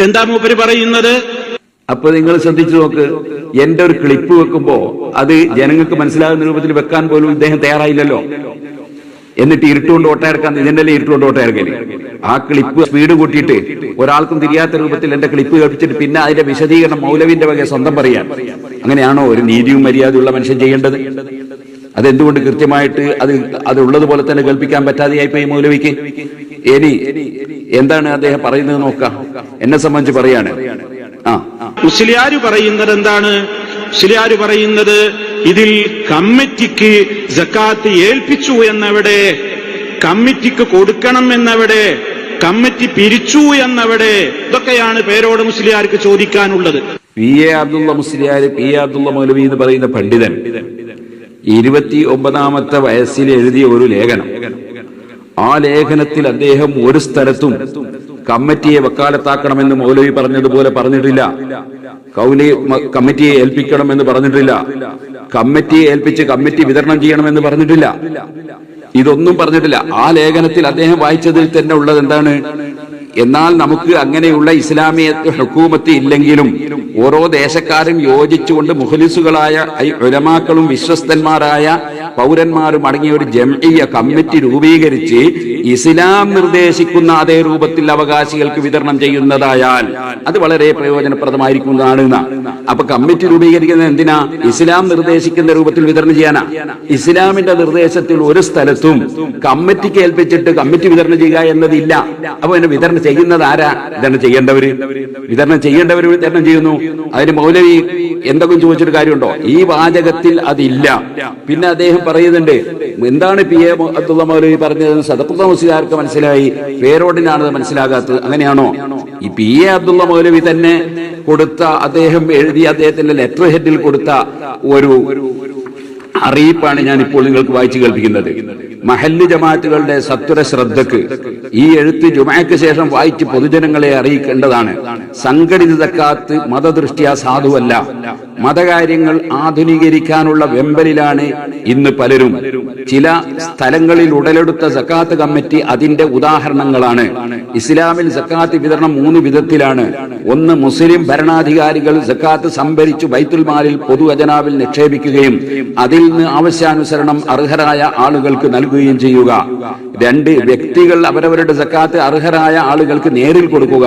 എന്താ മൂപ്പര് പറയുന്നത്? അപ്പൊ നിങ്ങൾ ശ്രദ്ധിച്ചു നോക്ക്, എന്റെ ഒരു ക്ലിപ്പ് വെക്കുമ്പോ അത് ജനങ്ങൾക്ക് മനസ്സിലാകുന്ന രൂപത്തിൽ വെക്കാൻ പോലും ഇദ്ദേഹം തയ്യാറായില്ലല്ലോ. എന്നിട്ട് ഇരുട്ടുകൊണ്ട് ഓട്ടയിറക്കാൻ, ഇതിന്റെ ഇരുട്ടുകൊണ്ട് ഓട്ടയിറക്കല്. ആ ക്ലിപ്പ് സ്പീഡ് കൂട്ടിയിട്ട് ഒരാൾക്കും തിരിയാത്ത രൂപത്തിൽ എന്റെ ക്ലിപ്പ് കേൾപ്പിച്ചിട്ട് പിന്നെ അതിന്റെ വിശദീകരണം മൗലവിന്റെ വക സ്വന്തം പറയാൻ, അങ്ങനെയാണോ ഒരു നീതിയും മര്യാദയുള്ള മനുഷ്യൻ ചെയ്യേണ്ടത്? അതെന്തുകൊണ്ട് കൃത്യമായിട്ട് അത് ഉള്ളതുപോലെ തന്നെ കേൾപ്പിക്കാൻ പറ്റാതെയായിപ്പോ ഈ മൗലവിക്ക്? ഇനി എന്താണ് അദ്ദേഹം പറയുന്നത് നോക്കാം. എന്നെ സംബന്ധിച്ച് പറയാണ്, മുസ്ലിയാര് പറയുന്നത് എന്താണ്? മുസ്ലിയാര് പറയുന്നത് ഇതിൽ കമ്മിറ്റിക്ക് സക്കാത്ത് ഏൽപ്പിച്ചു എന്നവിടെ, കമ്മിറ്റിക്ക് കൊടുക്കണം എന്നവിടെ, കമ്മിറ്റി പിരിച്ചു എന്നവിടെ, ഇതൊക്കെയാണ് പേരോട് മുസ്ലിയാർക്ക് ചോദിക്കാനുള്ളത്. P A Abdulla Musliyar, P A Abdulla Maulavi എന്ന് പറയുന്ന പണ്ഡിതൻ 29ാമത്തെ വയസ്സിൽ എഴുതിയ ഒരു ലേഖനം. ആ ലേഖനത്തിൽ അദ്ദേഹം ഒരു സ്ഥലത്തും കമ്മിറ്റിയെ വക്കാലത്താക്കണമെന്ന് മൗലവി പറഞ്ഞതുപോലെ പറഞ്ഞിട്ടില്ല. കമ്മിറ്റിയെ ഏൽപ്പിക്കണമെന്ന് പറഞ്ഞിട്ടില്ല. കമ്മിറ്റിയെ ഏൽപ്പിച്ച് കമ്മിറ്റി വിതരണം ചെയ്യണമെന്ന് പറഞ്ഞിട്ടില്ല. ഇതൊന്നും പറഞ്ഞിട്ടില്ല. ആ ലേഖനത്തിൽ അദ്ദേഹം വായിച്ചതിൽ തന്നെ ഉള്ളത് എന്താണ്? എന്നാൽ നമുക്ക് അങ്ങനെയുള്ള ഇസ്ലാമിയ ഹുക്കൂമത്ത് ഇല്ലെങ്കിലും ഓരോ ദേശക്കാരും യോജിച്ചുകൊണ്ട് മുഖ്ലിസുകളായ ഉലമാക്കളും വിശ്വസ്തന്മാരായ പൗരന്മാരും അടങ്ങിയ ഒരു ജംഇയ്യ കമ്മിറ്റി രൂപീകരിച്ച് ഇസ്ലാം നിർദ്ദേശിക്കുന്ന അതേ രൂപത്തിൽ അവകാശികൾക്ക് വിതരണം ചെയ്യുന്നതായാൽ അത് വളരെ പ്രയോജനപ്രദമായിരിക്കുന്നതാണ്. അപ്പൊ കമ്മിറ്റി രൂപീകരിക്കുന്നത് എന്തിനാ? ഇസ്ലാം നിർദ്ദേശിക്കുന്ന രൂപത്തിൽ വിതരണം ചെയ്യാനാ. ഇസ്ലാമിന്റെ നിർദ്ദേശത്തിൽ ഒരു സ്ഥലത്തും കമ്മിറ്റിക്ക് ഏൽപ്പിച്ചിട്ട് കമ്മിറ്റി വിതരണം ചെയ്യുക എന്നതില്ല. അപ്പൊ അതിനെ വിതരണം ചെയ്യുന്നത് ആരാ? വിതരണം ചെയ്യേണ്ടവര് വിതരണം ചെയ്യുന്നു. അതിന് മൗലവി എന്തെങ്കിലും ചോദിച്ചിട്ട് കാര്യമുണ്ടോ? ഈ വാചകത്തിൽ അതില്ല. പിന്നെ അദ്ദേഹം പറയുന്നുണ്ട്, എന്താണ് പി എ അബ്ദുള്ള മൗലവി പറഞ്ഞത്? സദഖത്തുൽ മുസ്ലിയാർക്ക് മനസ്സിലായി, പേരോടിനാണത് മനസ്സിലാകാത്തത്. അങ്ങനെയാണോ? ഈ പി എ അബ്ദുള്ള മൗലവി തന്നെ കൊടുത്ത, അദ്ദേഹം എഴുതിയ അദ്ദേഹത്തിന്റെ ലെറ്റർ ഹെഡിൽ കൊടുത്ത ഒരു അറിയിപ്പാണ് ഞാൻ ഇപ്പോൾ നിങ്ങൾക്ക് വായിച്ചു കേൾപ്പിക്കുന്നത്. മഹല്ല് ജമാഅത്തുകളുടെ സത്വര ശ്രദ്ധക്ക് ഈ എഴുത്ത് ജുമഅക്ക് ശേഷം വായിച്ച് പൊതുജനങ്ങളെ അറിയിക്കേണ്ടതാണ്. സംഘടിത സക്കാത്ത് മതദൃഷ്ട്യാ സാധുവല്ല. മതകാര്യങ്ങൾ ആധുനീകരിക്കാനുള്ള വെമ്പലിലാണ് ഇന്ന് പലരും. ചില സ്ഥലങ്ങളിൽ ഉടലെടുത്ത സക്കാത്ത് കമ്മിറ്റി അതിന്റെ ഉദാഹരണങ്ങളാണ്. ഇസ്ലാമിൽ സക്കാത്ത് വിതരണം 3 വിധത്തിലാണ്. ഒന്ന്, മുസ്ലിം ഭരണാധികാരികൾ സക്കാത്ത് സംഭരിച്ചു ബൈത്തുൽ മാലിൽ പൊതുഖജനാവിൽ നിക്ഷേപിക്കുകയും അതിൽ നിന്ന് ആവശ്യാനുസരണം അർഹരായ ആളുകൾക്ക് നൽകുകയും നൽകുകയും ചെയ്യുക. 2, വ്യക്തികൾ അവരവരുടെ സക്കാത്ത് അർഹരായ ആളുകൾക്ക് നേരിൽ കൊടുക്കുക.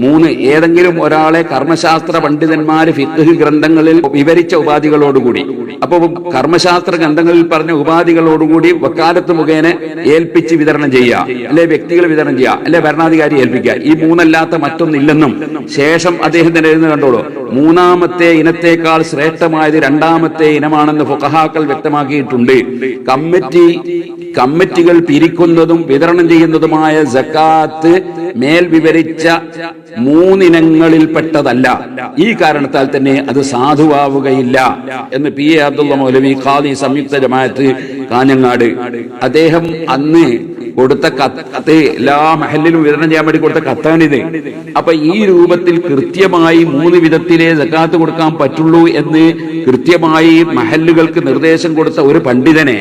3, ഏതെങ്കിലും ഒരാളെ കർമ്മശാസ്ത്ര പണ്ഡിതന്മാര് ഫിഖ്ഹ് ഗ്രന്ഥങ്ങളിൽ വിവരിച്ച ഉപാധികളോടുകൂടി, അപ്പൊ കർമ്മശാസ്ത്ര ഗ്രന്ഥങ്ങളിൽ പറഞ്ഞ ഉപാധികളോടുകൂടി വക്കാലത്ത് മുഖേന ഏൽപ്പിച്ച് വിതരണം ചെയ്യുക, അല്ലെ വ്യക്തികൾ വിതരണം ചെയ്യുക, അല്ലെ ഭരണാധികാരി ഏൽപ്പിക്കുക. ഈ 3 അല്ലാത്ത മറ്റൊന്നില്ലെന്നും ശേഷം അദ്ദേഹത്തിന് എഴുതുന്ന കണ്ടോളൂ, 3ാമത്തെ ഇനത്തേക്കാൾ ശ്രേഷ്ഠമായത് 2ാമത്തെ ഇനമാണെന്ന് ഫുഖഹാക്കൾ വ്യക്തമാക്കിയിട്ടുണ്ട്. കമ്മിറ്റികൾ പിരിക്കുന്നതും വിതരണം ചെയ്യുന്നതുമായ സക്കാത്ത് മേൽ വിവരിച്ച 3 ഇനങ്ങളിൽപ്പെട്ടതല്ല. ഈ കാരണത്താൽ തന്നെ അത് സാധുവാവുകയില്ല എന്ന് പി എ അബ്ദുള്ള മൗലവി ഖാദി സംയുക്ത ജമാഅത്ത് കാഞ്ഞങ്ങാട് അദ്ദേഹം അന്ന് കൊടുത്ത കത്ത് എല്ലാ മഹല്ലിലും വിതരണം ചെയ്യാൻ വേണ്ടി കൊടുത്ത കത്താണിത്. അപ്പൊ ഈ രൂപത്തിൽ കൃത്യമായി 3 വിധത്തിലേ സക്കാത്ത് കൊടുക്കാൻ പറ്റുള്ളൂ എന്ന് കൃത്യമായി മഹല്ലുകൾക്ക് നിർദ്ദേശം കൊടുത്ത ഒരു പണ്ഡിതനെ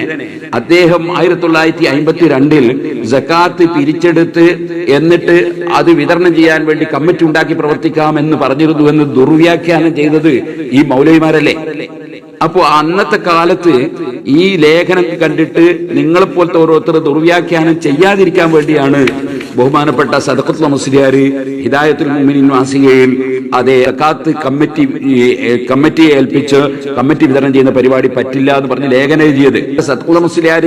അദ്ദേഹം 1952 സക്കാത്ത് പിരിച്ചെടുത്ത് എന്നിട്ട് അത് വിതരണം ചെയ്യാൻ വേണ്ടി കമ്മിറ്റി ഉണ്ടാക്കി പ്രവർത്തിക്കാമെന്ന് പറഞ്ഞിരുന്നു എന്ന് ദുർവ്യാഖ്യാനം ചെയ്തത് ഈ മൗലവിമാരല്ലേ. അപ്പോ അന്നത്തെ കാലത്ത് ഈ ലേഖനം കണ്ടിട്ട് നിങ്ങളെപ്പോലത്തെ ഓരോരുത്തർ ദുർവ്യാഖ്യാനം ചെയ്യാതിരിക്കാൻ വേണ്ടിയാണ് ബഹുമാനപ്പെട്ട സദഖത്തുൽ മുസ്ലിയാർ ഹിദായത്തുൽ മുഅ്മിനീൻ മാസികയിൽ അതേ സക്കാത്ത് കമ്മിറ്റിയെ ഏൽപ്പിച്ച് കമ്മിറ്റി വിതരണം ചെയ്യുന്ന പരിപാടി പറ്റില്ല എന്ന് പറഞ്ഞ് ലേഖനം എഴുതിയത്. സദഖത്തുൽ മുസ്ലിയാർ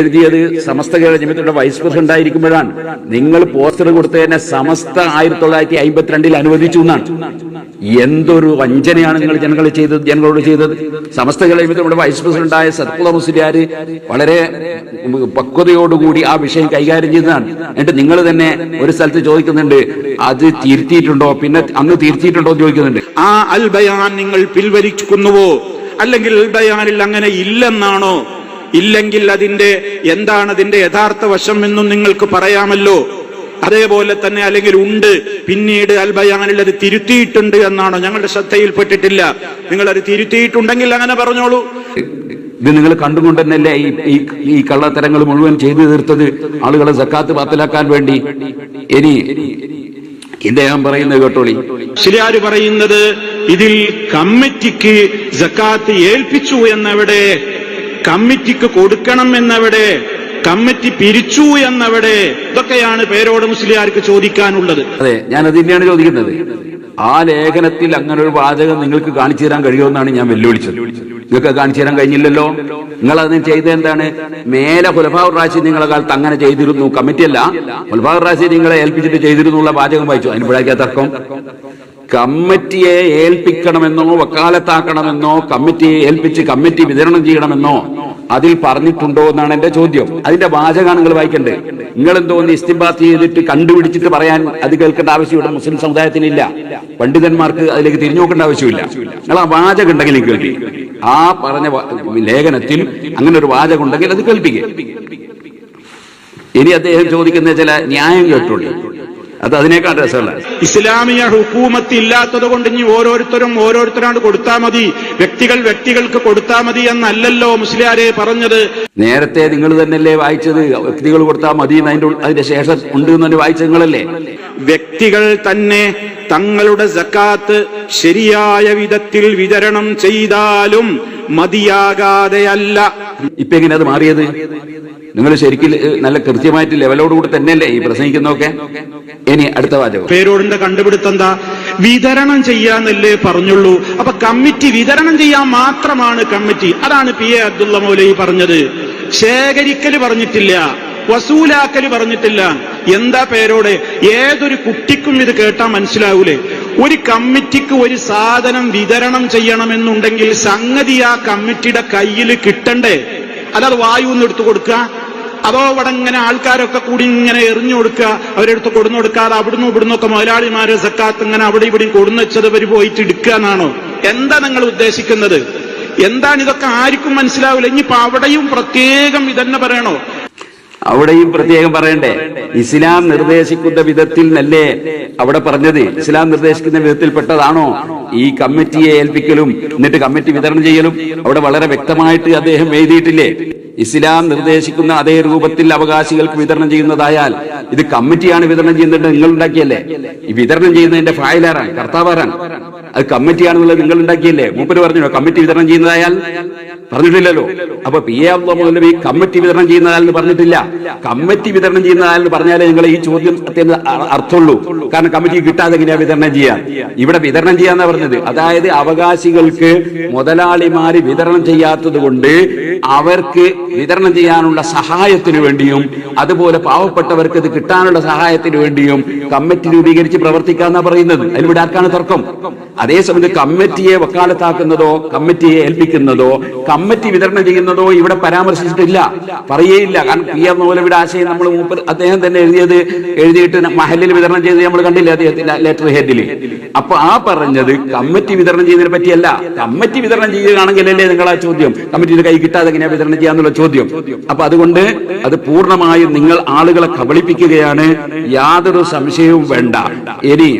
എഴുതിയത് സമസ്ത കേരള ജമിയത്തിന്റെ വൈസ് പ്രസിഡന്റ് ആയിരിക്കുമ്പോഴാണ്. നിങ്ങൾ പോസ്റ്റർ കൊടുത്തതിനെ സമസ്ത 1952 അനുവദിച്ചു എന്നാണ്. എന്തൊരു വഞ്ചനയാണ് നിങ്ങൾ ജനങ്ങളോട് ചെയ്തത്. സമസ്ത കേരള ജമിയത്തിന്റെ വൈസ് പ്രസിഡന്റായ സദഖത്തുൽ മുസ്ലിയാർ വളരെ പക്വതയോടുകൂടി ആ വിഷയം കൈകാര്യം ചെയ്തതാണ്. എന്നിട്ട് നിങ്ങൾ തന്നെ ഒരു സ്ഥലത്ത് ചോദിക്കുന്നുണ്ട്, അത് തിരുത്തിയിട്ടുണ്ടോ, പിന്നെ അന്ന് തിരുത്തിയിട്ടുണ്ടോ എന്ന് ചോദിക്കുന്നുണ്ട്. ആ അൽ ബയാൻ നിങ്ങൾ പിൻവലിക്കുന്നുവോ, അല്ലെങ്കിൽ അൽ ബയാനിൽ അങ്ങനെ ഇല്ലെന്നാണോ? ഇല്ലെങ്കിൽ എന്താണ് അതിന്റെ യഥാർത്ഥ വശം എന്നും നിങ്ങൾക്ക് പറയാമല്ലോ. അതേപോലെ തന്നെ അല്ലെങ്കിൽ ഉണ്ട്, പിന്നീട് അൽ ബയാനിൽ അത് തിരുത്തിയിട്ടുണ്ട് എന്നാണോ? ഞങ്ങളുടെ ശ്രദ്ധയിൽപ്പെട്ടിട്ടില്ല. നിങ്ങൾ അത് തിരുത്തിയിട്ടുണ്ടെങ്കിൽ അങ്ങനെ പറഞ്ഞോളൂ. ഇത് നിങ്ങൾ കണ്ടുകൊണ്ട് തന്നെയല്ലേ ഈ കള്ളത്തരങ്ങൾ മുഴുവൻ ചെയ്തു തീർത്തത്, ആളുകളെ സക്കാത്ത് ബാത്തിലാക്കാൻ വേണ്ടി. ഇനി ഇദ്ദേഹം പറയുന്നത് കേട്ടോളി. മുസ്ലിയാർ പറയുന്നത് ഇതിൽ കമ്മിറ്റിക്ക് സക്കാത്ത് ഏൽപ്പിച്ചു എന്നവിടെ, കമ്മിറ്റിക്ക് കൊടുക്കണം എന്നവിടെ, കമ്മിറ്റി പിരിച്ചു എന്നവിടെ, ഇതൊക്കെയാണ് പേരോട് മുസ്ലിയാർക്ക് ചോദിക്കാനുള്ളത്. അതെ, ഞാൻ അത് തന്നെയാണ് ചോദിക്കുന്നത്. ആ ലേഖനത്തിൽ അങ്ങനെ ഒരു വാചകം നിങ്ങൾക്ക് കാണിച്ചു തരാൻ കഴിയുമെന്നാണ് ഞാൻ വെല്ലുവിളിച്ചത്. നിങ്ങൾക്ക് കാണിച്ചു തരാൻ കഴിഞ്ഞില്ലല്ലോ. നിങ്ങൾ അതിന് ചെയ്ത എന്താണ്? മേലെ ഖുലഫാഉർ റാഷിദീൻ നിങ്ങളെ കാലത്ത് അങ്ങനെ ചെയ്തിരുന്നു, കമ്മിറ്റിയല്ല, ഖുലഫാഉർ റാഷിദീൻ നിങ്ങളെ ഏൽപ്പിച്ചിട്ട് ചെയ്തിരുന്നുള്ള വാചകം വായിച്ചു. അതിനുമ്പോഴേക്കാ തർക്കം. കമ്മിറ്റിയെ ഏൽപ്പിക്കണമെന്നോ വക്കാലത്താക്കണമെന്നോ കമ്മിറ്റിയെ ഏൽപ്പിച്ച് കമ്മിറ്റി വിതരണം ചെയ്യണമെന്നോ അതിൽ പറഞ്ഞിട്ടുണ്ടോ എന്നാണ് എന്റെ ചോദ്യം. അതിന്റെ വാചകമാണ് നിങ്ങൾ വായിക്കണ്ടേ. നിങ്ങൾ എന്തോന്ന് ഇസ്തിംബാത്ത് ചെയ്തിട്ട് കണ്ടുപിടിച്ചിട്ട് പറയാൻ അത് കേൾക്കേണ്ട ആവശ്യമില്ല. മുസ്ലിം സമുദായത്തിനില്ല, പണ്ഡിതന്മാർക്ക് അതിലേക്ക് തിരിഞ്ഞു നോക്കേണ്ട ആവശ്യമില്ല. നിങ്ങൾ ആ വാചകം ഉണ്ടെങ്കിൽ കേൾക്കി. ആ പറഞ്ഞ ലേഖനത്തിൽ അങ്ങനെ ഒരു വാചകം ഉണ്ടെങ്കിൽ അത് കേൾപ്പിക്കുക. ഇനി അദ്ദേഹം ചോദിക്കുന്ന ചില ന്യായം കേട്ടുള്ളൂ, അത് അതിനേക്കാൾ രസമല്ല. ഇസ്ലാമിക ഹുക്കൂമത്ത് ഇല്ലാത്തത് കൊണ്ട് ഇനി ഓരോരുത്തരാണ് കൊടുത്താൽ മതി, വ്യക്തികൾക്ക് കൊടുത്താൽ മതി എന്നല്ലല്ലോ മുസ്ലിയാരെ പറഞ്ഞത്. നേരത്തെ നിങ്ങൾ തന്നെയല്ലേ വായിച്ചത്, വ്യക്തികൾ കൊടുത്താൽ മതി, അതിന്റെ ശേഷം ഉണ്ട് എന്ന് വായിച്ചത് നിങ്ങളല്ലേ. വ്യക്തികൾ തന്നെ തങ്ങളുടെ സക്കാത്ത് ശരിയായ വിധത്തിൽ വിതരണം ചെയ്താലും മതിയാകാതെയല്ല. ഇപ്പൊ എങ്ങനെ അത് മാറിയത്? നിങ്ങൾ ശരിക്കും നല്ല കൃത്യമായിട്ട് ലെവലോടുകൂടി തന്നെയല്ലേ ഈ പ്രസംഗിക്കുന്നതൊക്കെ. ഇനി അടുത്ത വാചകം. പേരോടിന്റെ കണ്ടുപിടുത്തം എന്താ? വിതരണം ചെയ്യാന്നല്ലേ പറഞ്ഞുള്ളൂ. അപ്പൊ കമ്മിറ്റി വിതരണം ചെയ്യാൻ മാത്രമാണ് കമ്മിറ്റി. അതാണ് പി എ അബ്ദുള്ള മൗലവി പറഞ്ഞത്. ശേഖരിക്കല് പറഞ്ഞിട്ടില്ല, വസൂലാക്കല് പറഞ്ഞിട്ടില്ല. എന്താ പേരോട്? ഏതൊരു കുട്ടിക്കും ഇത് കേട്ടാ മനസ്സിലാവൂലേ? ഒരു കമ്മിറ്റിക്ക് ഒരു സാധനം വിതരണം ചെയ്യണമെന്നുണ്ടെങ്കിൽ സംഗതി ആ കമ്മിറ്റിയുടെ കയ്യിൽ കിട്ടണ്ടേ? അല്ലാതെ വായുവൊന്നും എടുത്തു കൊടുക്കുക, അതോ ഇവിടെ ഇങ്ങനെ ആൾക്കാരൊക്കെ കൂടി ഇങ്ങനെ എറിഞ്ഞു കൊടുക്കുക, അവരെടുത്ത് കൊടുന്നു കൊടുക്കാതെ അവിടുന്ന് ഇവിടുന്നൊക്കെ മുതലാളിമാരെ സക്കാത്ത് ഇങ്ങനെ അവിടെ ഇവിടെയും കൊടുന്നു വെച്ചത് ഇവർ പോയിട്ട് എടുക്കുക എന്നാണോ? എന്താ നിങ്ങൾ ഉദ്ദേശിക്കുന്നത്? എന്താണ് ഇതൊക്കെ? ആർക്കും മനസ്സിലാവില്ല. ഇനിയിപ്പോ അവിടെയും പ്രത്യേകം ഇതന്നെ പറയണോ? അവിടെയും പ്രത്യേകം പറയണ്ടേ? ഇസ്ലാം നിർദ്ദേശിക്കുന്ന വിധത്തിൽ നല്ലേ അവിടെ പറഞ്ഞത്? ഇസ്ലാം നിർദ്ദേശിക്കുന്ന വിധത്തിൽപ്പെട്ടതാണോ ഈ കമ്മിറ്റിയെ ഏൽപ്പിക്കലും എന്നിട്ട് കമ്മിറ്റി വിതരണം ചെയ്യലും? അവിടെ വളരെ വ്യക്തമായിട്ട് അദ്ദേഹം എഴുതിയിട്ടില്ലേ? ഇസ്ലാം നിർദ്ദേശിക്കുന്ന അതേ രൂപത്തിൽ അവകാശികൾക്ക് വിതരണം ചെയ്യുന്നതായാൽ ഇത് കമ്മിറ്റിയാണ് വിതരണം ചെയ്യുന്നത്, നിങ്ങൾ ഉണ്ടാക്കിയല്ലേ. ഈ വിതരണം ചെയ്യുന്നതിന്റെ ഫായിലാരാണ്? കർത്താവാരാണ്. അത് കമ്മിറ്റിയാണെന്നുള്ളത് നിങ്ങൾ ഉണ്ടാക്കിയല്ലേ? മൂപ്പര് പറഞ്ഞോ കമ്മിറ്റി വിതരണം ചെയ്യുന്നതായാൽ? പറഞ്ഞിട്ടില്ലല്ലോ. അപ്പൊ P A Abdulla Maulavi committee വിതരണം ചെയ്യുന്നതായെന്ന് പറഞ്ഞിട്ടില്ല. കമ്മിറ്റി വിതരണം ചെയ്യുന്നതായെന്ന് പറഞ്ഞാലേ നിങ്ങൾ ഈ ചോദ്യത്തിന് അർത്ഥമുള്ളൂ. കാരണം കമ്മിറ്റി കിട്ടാതെ എങ്ങനെയാ വിതരണം ചെയ്യാൻ? ഇവിടെ വിതരണം ചെയ്യാന്നാ പറഞ്ഞത്. അതായത് അവകാശികൾക്ക് മുതലാളിമാര് വിതരണം ചെയ്യാത്തത് കൊണ്ട് അവർക്ക് വിതരണം ചെയ്യാനുള്ള സഹായത്തിന് വേണ്ടിയും അതുപോലെ പാവപ്പെട്ടവർക്ക് ഇത് കിട്ടാനുള്ള സഹായത്തിന് വേണ്ടിയും കമ്മിറ്റി രൂപീകരിച്ച് പ്രവർത്തിക്കാന്നാ പറയുന്നത്. അതിലൂടെ ആർക്കാണ് തർക്കം? അതേസമയത്ത് കമ്മിറ്റിയെ വക്കാലത്താക്കുന്നതോ കമ്മിറ്റിയെ ഏൽപ്പിക്കുന്നതോ കമ്മിറ്റി വിതരണം ചെയ്യുന്നതോ ഇവിടെ പരാമർശിച്ചിട്ടില്ല, പറയേയില്ല. കാരണം പി എം മൗലവിയുടെ ആശയം നമ്മൾ അദ്ദേഹം തന്നെ എഴുതിയിട്ട് മഹലിൽ വിതരണം ചെയ്ത് നമ്മൾ കണ്ടില്ല അദ്ദേഹത്തിന്റെ ലെറ്റർ ഹെഡിൽ. അപ്പൊ ആ പറഞ്ഞത് കമ്മിറ്റി വിതരണം ചെയ്യുന്നതിനെ പറ്റിയല്ല. കമ്മിറ്റി വിതരണം ചെയ്യുകയാണെങ്കിലല്ലേ നിങ്ങളാ ചോദ്യം, കമ്മിറ്റിയുടെ കൈ കിട്ടാതെ എങ്ങനെയാ വിതരണം ചെയ്യാന്നുള്ള ചോദ്യം. അപ്പൊ അതുകൊണ്ട് അത് പൂർണ്ണമായും നിങ്ങൾ ആളുകളെ കബളിപ്പിക്കുകയാണ്, യാതൊരു സംശയവും വേണ്ട. ഇനി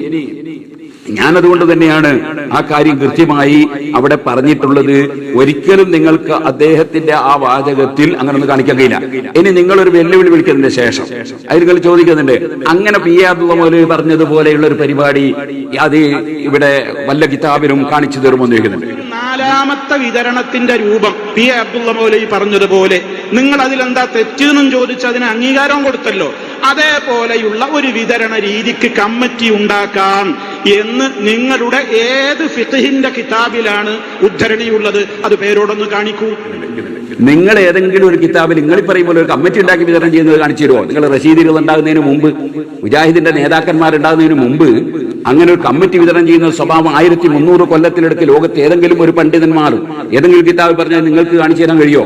ഞാനതുകൊണ്ട് തന്നെയാണ് ആ കാര്യം കൃത്യമായി അവിടെ പറഞ്ഞിട്ടുള്ളത്. ഒരിക്കലും നിങ്ങൾക്ക് അദ്ദേഹത്തിന്റെ ആ വാചകത്തിൽ അങ്ങനെ ഒന്നും കാണിക്കാൻ കഴിയില്ല. ഇനി നിങ്ങളൊരു വെല്ലുവിളി വിളിക്കുന്നതിന് ശേഷം അത് നിങ്ങൾ ചോദിക്കുന്നുണ്ട്, അങ്ങനെ പി എ അബ്ദുള്ള മൗലവി പറഞ്ഞതുപോലെയുള്ള ഒരു പരിപാടി അത് ഇവിടെ വല്ല കിതാബിനും കാണിച്ചു തരുമെന്ന് ചോദിക്കുന്നുണ്ട്. നാലാമത്തെ വിതരണത്തിന്റെ രൂപം പി എ അബ്ദുള്ള മൗലവി പറഞ്ഞതുപോലെ നിങ്ങൾ അതിലെന്താ തെറ്റെന്നും ചോദിച്ച് അതിന് അംഗീകാരം കൊടുത്തല്ലോ. അതേപോലെയുള്ള ഒരു വിതരണ രീതിക്ക് കമ്മിറ്റി ഉണ്ടാക്കാൻ എന്ന് നിങ്ങളുടെ ഏത് ഫിഖ്ഹിന്റെ കിതാബിലാണ് ഉദ്ധരണിയുള്ളത്? അത് പേരോടൊന്ന് കാണിക്കൂ. നിങ്ങൾ ഏതെങ്കിലും ഒരു കിതാബിൽ നിങ്ങൾ പറയുമ്പോൾ ഒരു കമ്മിറ്റി ഉണ്ടാക്കി വിതരണം ചെയ്യുന്നത് കാണിച്ചു തരുമോ? നിങ്ങൾ റഷീദുകൾ ഉണ്ടാകുന്നതിന് മുമ്പ്, മുജാഹിദിന്റെ നേതാക്കന്മാരുണ്ടാകുന്നതിന് മുമ്പ് അങ്ങനെ ഒരു കമ്മിറ്റി വിതരണം ചെയ്യുന്ന സ്വഭാവം 1300 കൊല്ലത്തിലെടുക്ക് ലോകത്ത് ഏതെങ്കിലും ഒരു പണ്ഡിതന്മാർ ഏതെങ്കിലും കിതാബ് പറഞ്ഞാൽ നിങ്ങൾക്ക് കാണിച്ചു തരാൻ കഴിയോ?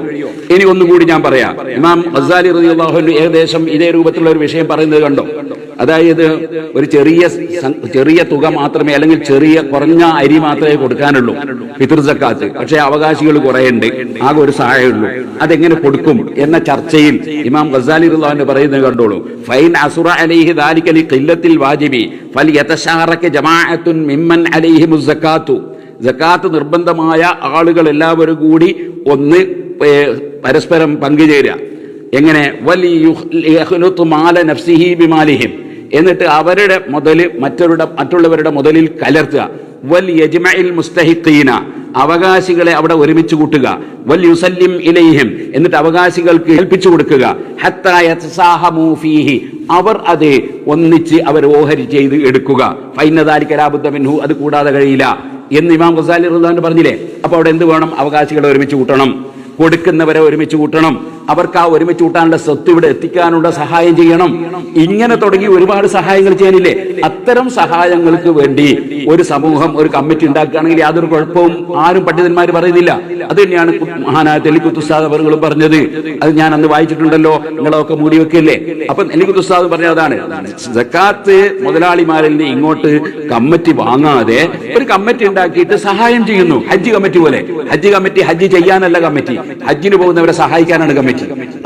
ഇനി ഒന്നുകൂടി ഞാൻ പറയാം. ഇമാം ഗസാലി റളിയല്ലാഹു അൻഹു ഏകദേശം ഇതേ രൂപത്തിലുള്ള ഒരു വിഷയം പറയുന്നത് കണ്ടോ? അതായത് ഒരു ചെറിയ തുക മാത്രമേ, അല്ലെങ്കിൽ കുറഞ്ഞ അരി മാത്രമേ കൊടുക്കാനുള്ളൂ ഫിത്ർ സക്കാത്ത്. പക്ഷേ അവകാശികൾ കുറേയുണ്ട്, ആകെ ഒരു സഹായമുള്ളൂ. അതെങ്ങനെ കൊടുക്കും എന്ന ചർച്ചയിൽ ഇമാം ഗസാലി റളിയല്ലാഹു അൻഹു പറയുന്നത് കണ്ടോളൂ. ഫൈൻ അസുറ അലൈഹി ദാലിക ലിഖില്ലത്തിൽ വാജിബി ഫൽയതശാറക ജമാഅത്തുൻ മിമ്മൻ അലൈഹിമുസ് സക്കാത്തു. സക്കാത്ത് നിർബന്ധമായ ആളുകൾ എല്ലാവരും കൂടി ഒന്ന് പരസ്പരം പങ്കുചേരുക. എങ്ങനെ? വലിയുഖ്ലിതു മാല നഫ്സിഹി ബിമാലിഹിം, എന്നിട്ട് അവരുടെ മുതൽ മറ്റുള്ളവരുടെ മുതലിൽ കലർത്തുക. വൽ യജ്മഇൽ മുസ്തഹിഖീന, അവകാശികളെ അവിടെ ഒരുമിച്ച് കൂട്ടുക. വൽ യുസല്ലിം ഇലൈഹിം, എന്നിട്ട് അവകാശികൾക്ക് ഏൽപ്പിച്ചു കൊടുക്കുക. ഹത്താ യതസാഹമു ഫീഹി, അവർ അത് ഒന്നിച്ച് അവർ ഓഹരി ചെയ്ത് എടുക്കുക. ഫൈന ദാലിക ലാ ബുദ്ദ മിൻഹു, അത് കൂടാതെ കഴിയില്ല എന്ന് ഇമാം ഗസാലി റളിയല്ലാഹു അൻഹു പറഞ്ഞില്ലേ? അപ്പൊ അവിടെ എന്ത് വേണം? അവകാശികളെ ഒരുമിച്ച് കൂട്ടണം, കൊടുക്കുന്നവരെ ഒരുമിച്ച് കൂട്ടണം, അവർക്ക് ആ ഒരുമിച്ച് കൂട്ടാനുള്ള സ്വത്ത് ഇവിടെ എത്തിക്കാനുള്ള സഹായം ചെയ്യണം. ഇങ്ങനെ തുടങ്ങി ഒരുപാട് സഹായങ്ങൾ ചെയ്യാനില്ലേ? അത്തരം സഹായങ്ങൾക്ക് വേണ്ടി ഒരു സമൂഹം ഒരു കമ്മിറ്റി ഉണ്ടാക്കുകയാണെങ്കിൽ യാതൊരു കുഴപ്പവും ആരും പണ്ഡിതന്മാർ പറയുന്നില്ല. അത് തന്നെയാണ് മഹാനായ തെലിക്കുത്ത് ഉസ്താദ് അവറുകളും പറഞ്ഞത്. അത് ഞാൻ അന്ന് വായിച്ചിട്ടുണ്ടല്ലോ, നിങ്ങളൊക്കെ മൂടി വെക്കില്ലേ? അപ്പൊ തെലിക്കുത്ത് ഉസ്താദ് പറഞ്ഞതാണ്, സക്കാത്ത് മുതലാളിമാരിൽ നിന്ന് ഇങ്ങോട്ട് കമ്മിറ്റി വാങ്ങാതെ ഒരു കമ്മിറ്റി ഉണ്ടാക്കിയിട്ട് സഹായം ചെയ്യുന്നു. ഹജ്ജ് കമ്മിറ്റി പോലെ. ഹജ്ജ് കമ്മിറ്റി ഹജ്ജ് ചെയ്യാനല്ല കമ്മിറ്റി, ഹജ്ജിന് പോകുന്നവരെ സഹായിക്കാനാണ് കമ്മിറ്റി.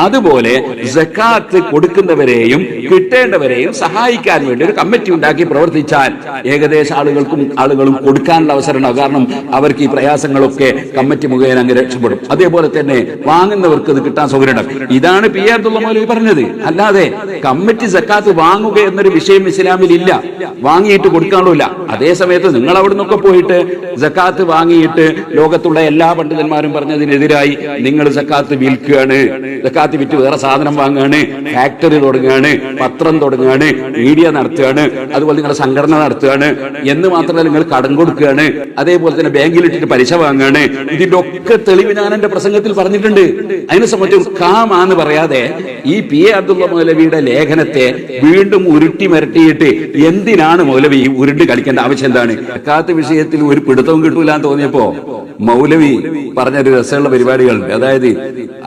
അതുപോലെ സക്കാത്ത് കൊടുക്കുന്നവരെയും കിട്ടേണ്ടവരെയും സഹായിക്കാൻ വേണ്ടി ഒരു കമ്മിറ്റി ഉണ്ടാക്കി പ്രവർത്തിച്ചാൽ ഏകദേശം ആളുകളും കൊടുക്കാനുള്ള അവസരം ഉണ്ടാകും. കാരണം അവർക്ക് ഈ പ്രയാസങ്ങളൊക്കെ കമ്മിറ്റി മുഖേന അങ്ങ് രക്ഷപ്പെടും. അതേപോലെ തന്നെ വാങ്ങുന്നവർക്ക് ഇത് കിട്ടാൻ സൗകര്യം ഉണ്ടാകും. ഇതാണ് പി എ അബ്ദുള്ള മൗലവി പറഞ്ഞത്. അല്ലാതെ കമ്മിറ്റി സക്കാത്ത് വാങ്ങുക എന്നൊരു വിഷയം ഇസ്ലാമിൽ ഇല്ല, വാങ്ങിയിട്ട് കൊടുക്കാനുമില്ല. അതേ സമയത്ത് നിങ്ങൾ അവിടെ നിന്നൊക്കെ പോയിട്ട് സക്കാത്ത് വാങ്ങിയിട്ട് ലോകത്തുള്ള എല്ലാ പണ്ഡിതന്മാരും പറഞ്ഞതിനെതിരായി നിങ്ങൾ സക്കാത്ത് വിൽക്കുകയാണ്, സക്കാത്ത് വിറ്റ് വേറെ സാധനം വാങ്ങുകയാണ്, ഫാക്ടറി തുടങ്ങുകയാണ്, പത്രം തുടങ്ങുകയാണ്, മീഡിയ നടത്തുകയാണ്, അതുപോലെ നിങ്ങളുടെ സംഘടന നടത്തുകയാണ് എന്ന് മാത്രമല്ല നിങ്ങൾ കടം കൊടുക്കുകയാണ്, അതേപോലെ തന്നെ ബാങ്കിലിട്ടിട്ട് പലിശ വാങ്ങുകയാണ്. ഇതിന്റെ ഒക്കെ തെളിവ് ഞാൻ എന്റെ പ്രസംഗത്തിൽ പറഞ്ഞിട്ടുണ്ട്. അതിനെ സംബന്ധിച്ച് കാമാന്ന് പറയാതെ ഈ പി എ അബ്ദുള്ള മൗലവിയുടെ ലേഖനത്തെ വീണ്ടും ഉരുട്ടി മരട്ടിയിട്ട് എന്തിനാണ് മൗലവി ഉരുണ്ട് കളിക്കേണ്ട ആവശ്യം എന്താണ്? സക്കാത്ത് വിഷയത്തിൽ ഒരു പിടുത്തവും കിട്ടൂലെന്ന് തോന്നിയപ്പോ മൗലവി പറഞ്ഞൊരു രസമുള്ള പരിപാടികളുണ്ട്. അതായത്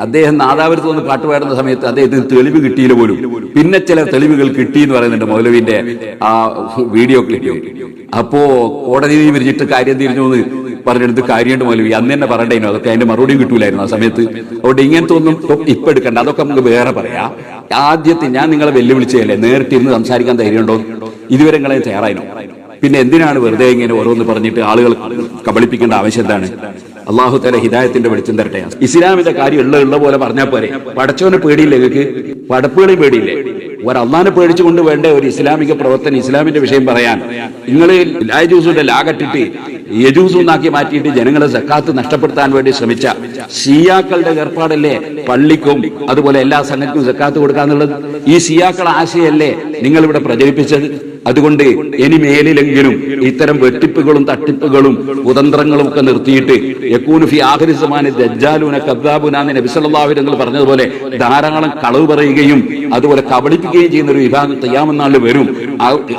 അദ്ദേഹം നാദാപുരത്ത് വന്ന് പാട്ട് പാടുന്ന സമയത്ത് അദ്ദേഹത്തിന് തെളിവ് കിട്ടിയില്ല പോലും, പിന്നെ ചില തെളിവുകൾ കിട്ടി എന്ന് പറയുന്നുണ്ട് മൗലവിന്റെ ആ വീഡിയോ ക്ലിപ്പ്. അപ്പോ കോടതിയിൽ വിരിഞ്ഞിട്ട് കാര്യം തിരിഞ്ഞു എന്ന് പറഞ്ഞെടുത്ത് കാര്യമുണ്ട് മൗലവി അന്ന് തന്നെ പറയണ്ടേനോ, അതൊക്കെ അതിന്റെ മറുപടിയും കിട്ടൂലായിരുന്നു ആ സമയത്ത്. അതുകൊണ്ട് ഇങ്ങനത്തെ ഒന്നും ഇപ്പൊ എടുക്കണ്ട, അതൊക്കെ നമുക്ക് വേറെ പറയാം. ആദ്യത്തെ ഞാൻ നിങ്ങളെ വെല്ലുവിളിച്ചതല്ലേ, നേരിട്ടിരുന്ന് സംസാരിക്കാൻ ധൈര്യമുണ്ടോ? ഇതുവരെ നിങ്ങളെ തയ്യാറായിനോ? പിന്നെ എന്തിനാണ് വെറുതെ ഇങ്ങനെ ഓരോന്ന് പറഞ്ഞിട്ട് ആളുകൾ കബളിപ്പിക്കേണ്ട ആവശ്യം എന്താണ്? അള്ളാഹു തആല ഹിദായത്തിന്റെ വെളിച്ചം തരട്ടെ. ഇസ്ലാമിന്റെ കാര്യം ഉള്ള പോലെ പറഞ്ഞാൽ പോരെ? പടച്ചോനെ പേടിയില്ലേ നിങ്ങൾക്ക്? പടപ്പുകളെയും പേടിയില്ലേ? ഒരള്ളാനെ പേടിച്ചുകൊണ്ട് വേണ്ട ഒരു ഇസ്ലാമിക പ്രവർത്തനം, ഇസ്ലാമിന്റെ വിഷയം പറയാൻ. നിങ്ങൾ ലാജൂസിന്റെ ലാകട്ടിട്ട് യജൂസൂന്നാക്കി മാറ്റിയിട്ട് ജനങ്ങളെ സക്കാത്ത് നഷ്ടപ്പെടുത്താൻ വേണ്ടി ശ്രമിച്ച ഷിയാക്കളുടെ ഏർപ്പാടല്ലേ പള്ളിക്കും അതുപോലെ എല്ലാ സംഘത്തിനും സക്കാത്ത് കൊടുക്കാന്നുള്ളത്? ഈ ഷിയാക്കളുടെ ആശയല്ലേ നിങ്ങൾ ഇവിടെ പ്രചരിപ്പിച്ചത്? അതുകൊണ്ട് ഇനി മേലിലെങ്കിലും ഇത്തരം വെട്ടിപ്പുകളും തട്ടിപ്പുകളും കുതന്ത്രങ്ങളും ഒക്കെ നിർത്തിയിട്ട് യകൂനു ഫി ആഖിരി സമാനി ദജ്ജാലൂന കദ്ദാബൂന എന്ന് നബി സല്ലല്ലാഹു അലൈഹി വസല്ലം പറഞ്ഞതുപോലെ ധാരാളം കളവ് പറയുകയും അതുപോലെ കബളിപ്പിക്കുകയും ചെയ്യുന്ന ഒരു വിഭാഗം ഖിയാമത്ത് നാളിൽ വരും.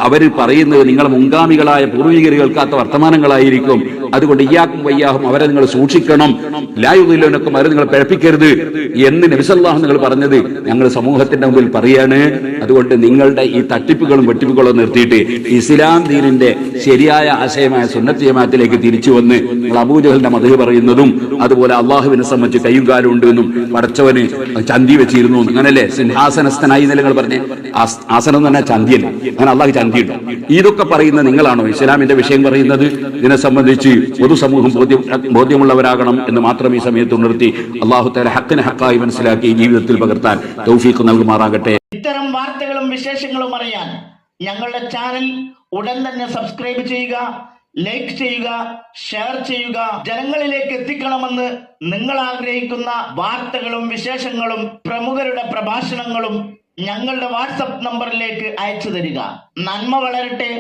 അവർ പറയുന്നത് നിങ്ങളെ മുൻഗാമികളായ പൂർവികർ കേൾക്കാത്ത വർത്തമാനങ്ങളായിരിക്കും. അതുകൊണ്ട് ഇയ്യാക്കും വയ്യാഹും അവരെ നിങ്ങൾ സൂക്ഷിക്കണം, ലായുദില്ലനൊക്കെ അവരെ നിങ്ങൾ പിഴപ്പിക്കരുത് എന്ന് നബി സല്ലല്ലാഹു നിങ്ങൾ പറഞ്ഞത് ഞങ്ങൾ സമൂഹത്തിന്റെ മുമ്പിൽ പറയാണ്. അതുകൊണ്ട് നിങ്ങളുടെ ഈ തട്ടിപ്പുകളും വെട്ടിപ്പുകളും നിർത്തിയിട്ട് ഇസ്ലാം ദീനിന്റെ ശരിയായ ആശയമായ സുന്നത്ത് ജമാഅത്തിലേക്ക് തിരിച്ചു വന്ന് നിങ്ങൾ അബൂജഹലിന്റെ മദ്ഹ് പറയുന്നതും അതുപോലെ അള്ളാഹുവിനെ സംബന്ധിച്ച് കയ്യും കാലും ഉണ്ട് എന്നും പടച്ചവന് ചന്തി വെച്ചിരുന്നു അങ്ങനല്ലേ സിംഹാസനസ്ഥനായി നിങ്ങൾ പറഞ്ഞേ. ആസനം എന്ന് പറഞ്ഞാൽ ചന്തിയല്ലേ, അങ്ങനെ അള്ളാഹു ചന്തിയുണ്ട്. ഇതൊക്കെ പറയുന്ന നിങ്ങളാണോ ഇസ്ലാമിന്റെ വിഷയം പറയുന്നത്? ഇതിനെ സംബന്ധിച്ച് പൊതുസമൂഹം ബോധ്യമുള്ളവരാകണം എന്ന് മാത്രം ഈ സമയത്ത് ഉണർത്തി അള്ളാഹു തആല ഹഖിനെ ഹഖായി മനസ്സിലാക്കി ജീവിതത്തിൽ പകർത്താൻ തൗഫീഖ് നൽകുമാറാകട്ടെ. ഇത്തരം വാർത്തകളും വിശേഷങ്ങളും അറിയാൻ ഞങ്ങളുടെ ചാനൽ ഉടൻ തന്നെ സബ്സ്ക്രൈബ് ചെയ്യുക, ലൈക്ക് ചെയ്യുക, ഷെയർ ചെയ്യുക. ജനങ്ങളിലേക്ക് എത്തിക്കണമെന്ന് നിങ്ങൾ ആഗ്രഹിക്കുന്ന വാർത്തകളും വിശേഷങ്ങളും പ്രമുഖരുടെ പ്രഭാഷണങ്ങളും ഞങ്ങളുടെ വാട്സപ്പ് നമ്പറിലേക്ക് അയച്ചു തരിക. നന്മ വളരട്ടെ,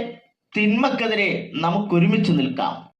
തിന്മക്കെതിരെ നമുക്കൊരുമിച്ച് നിൽക്കാം.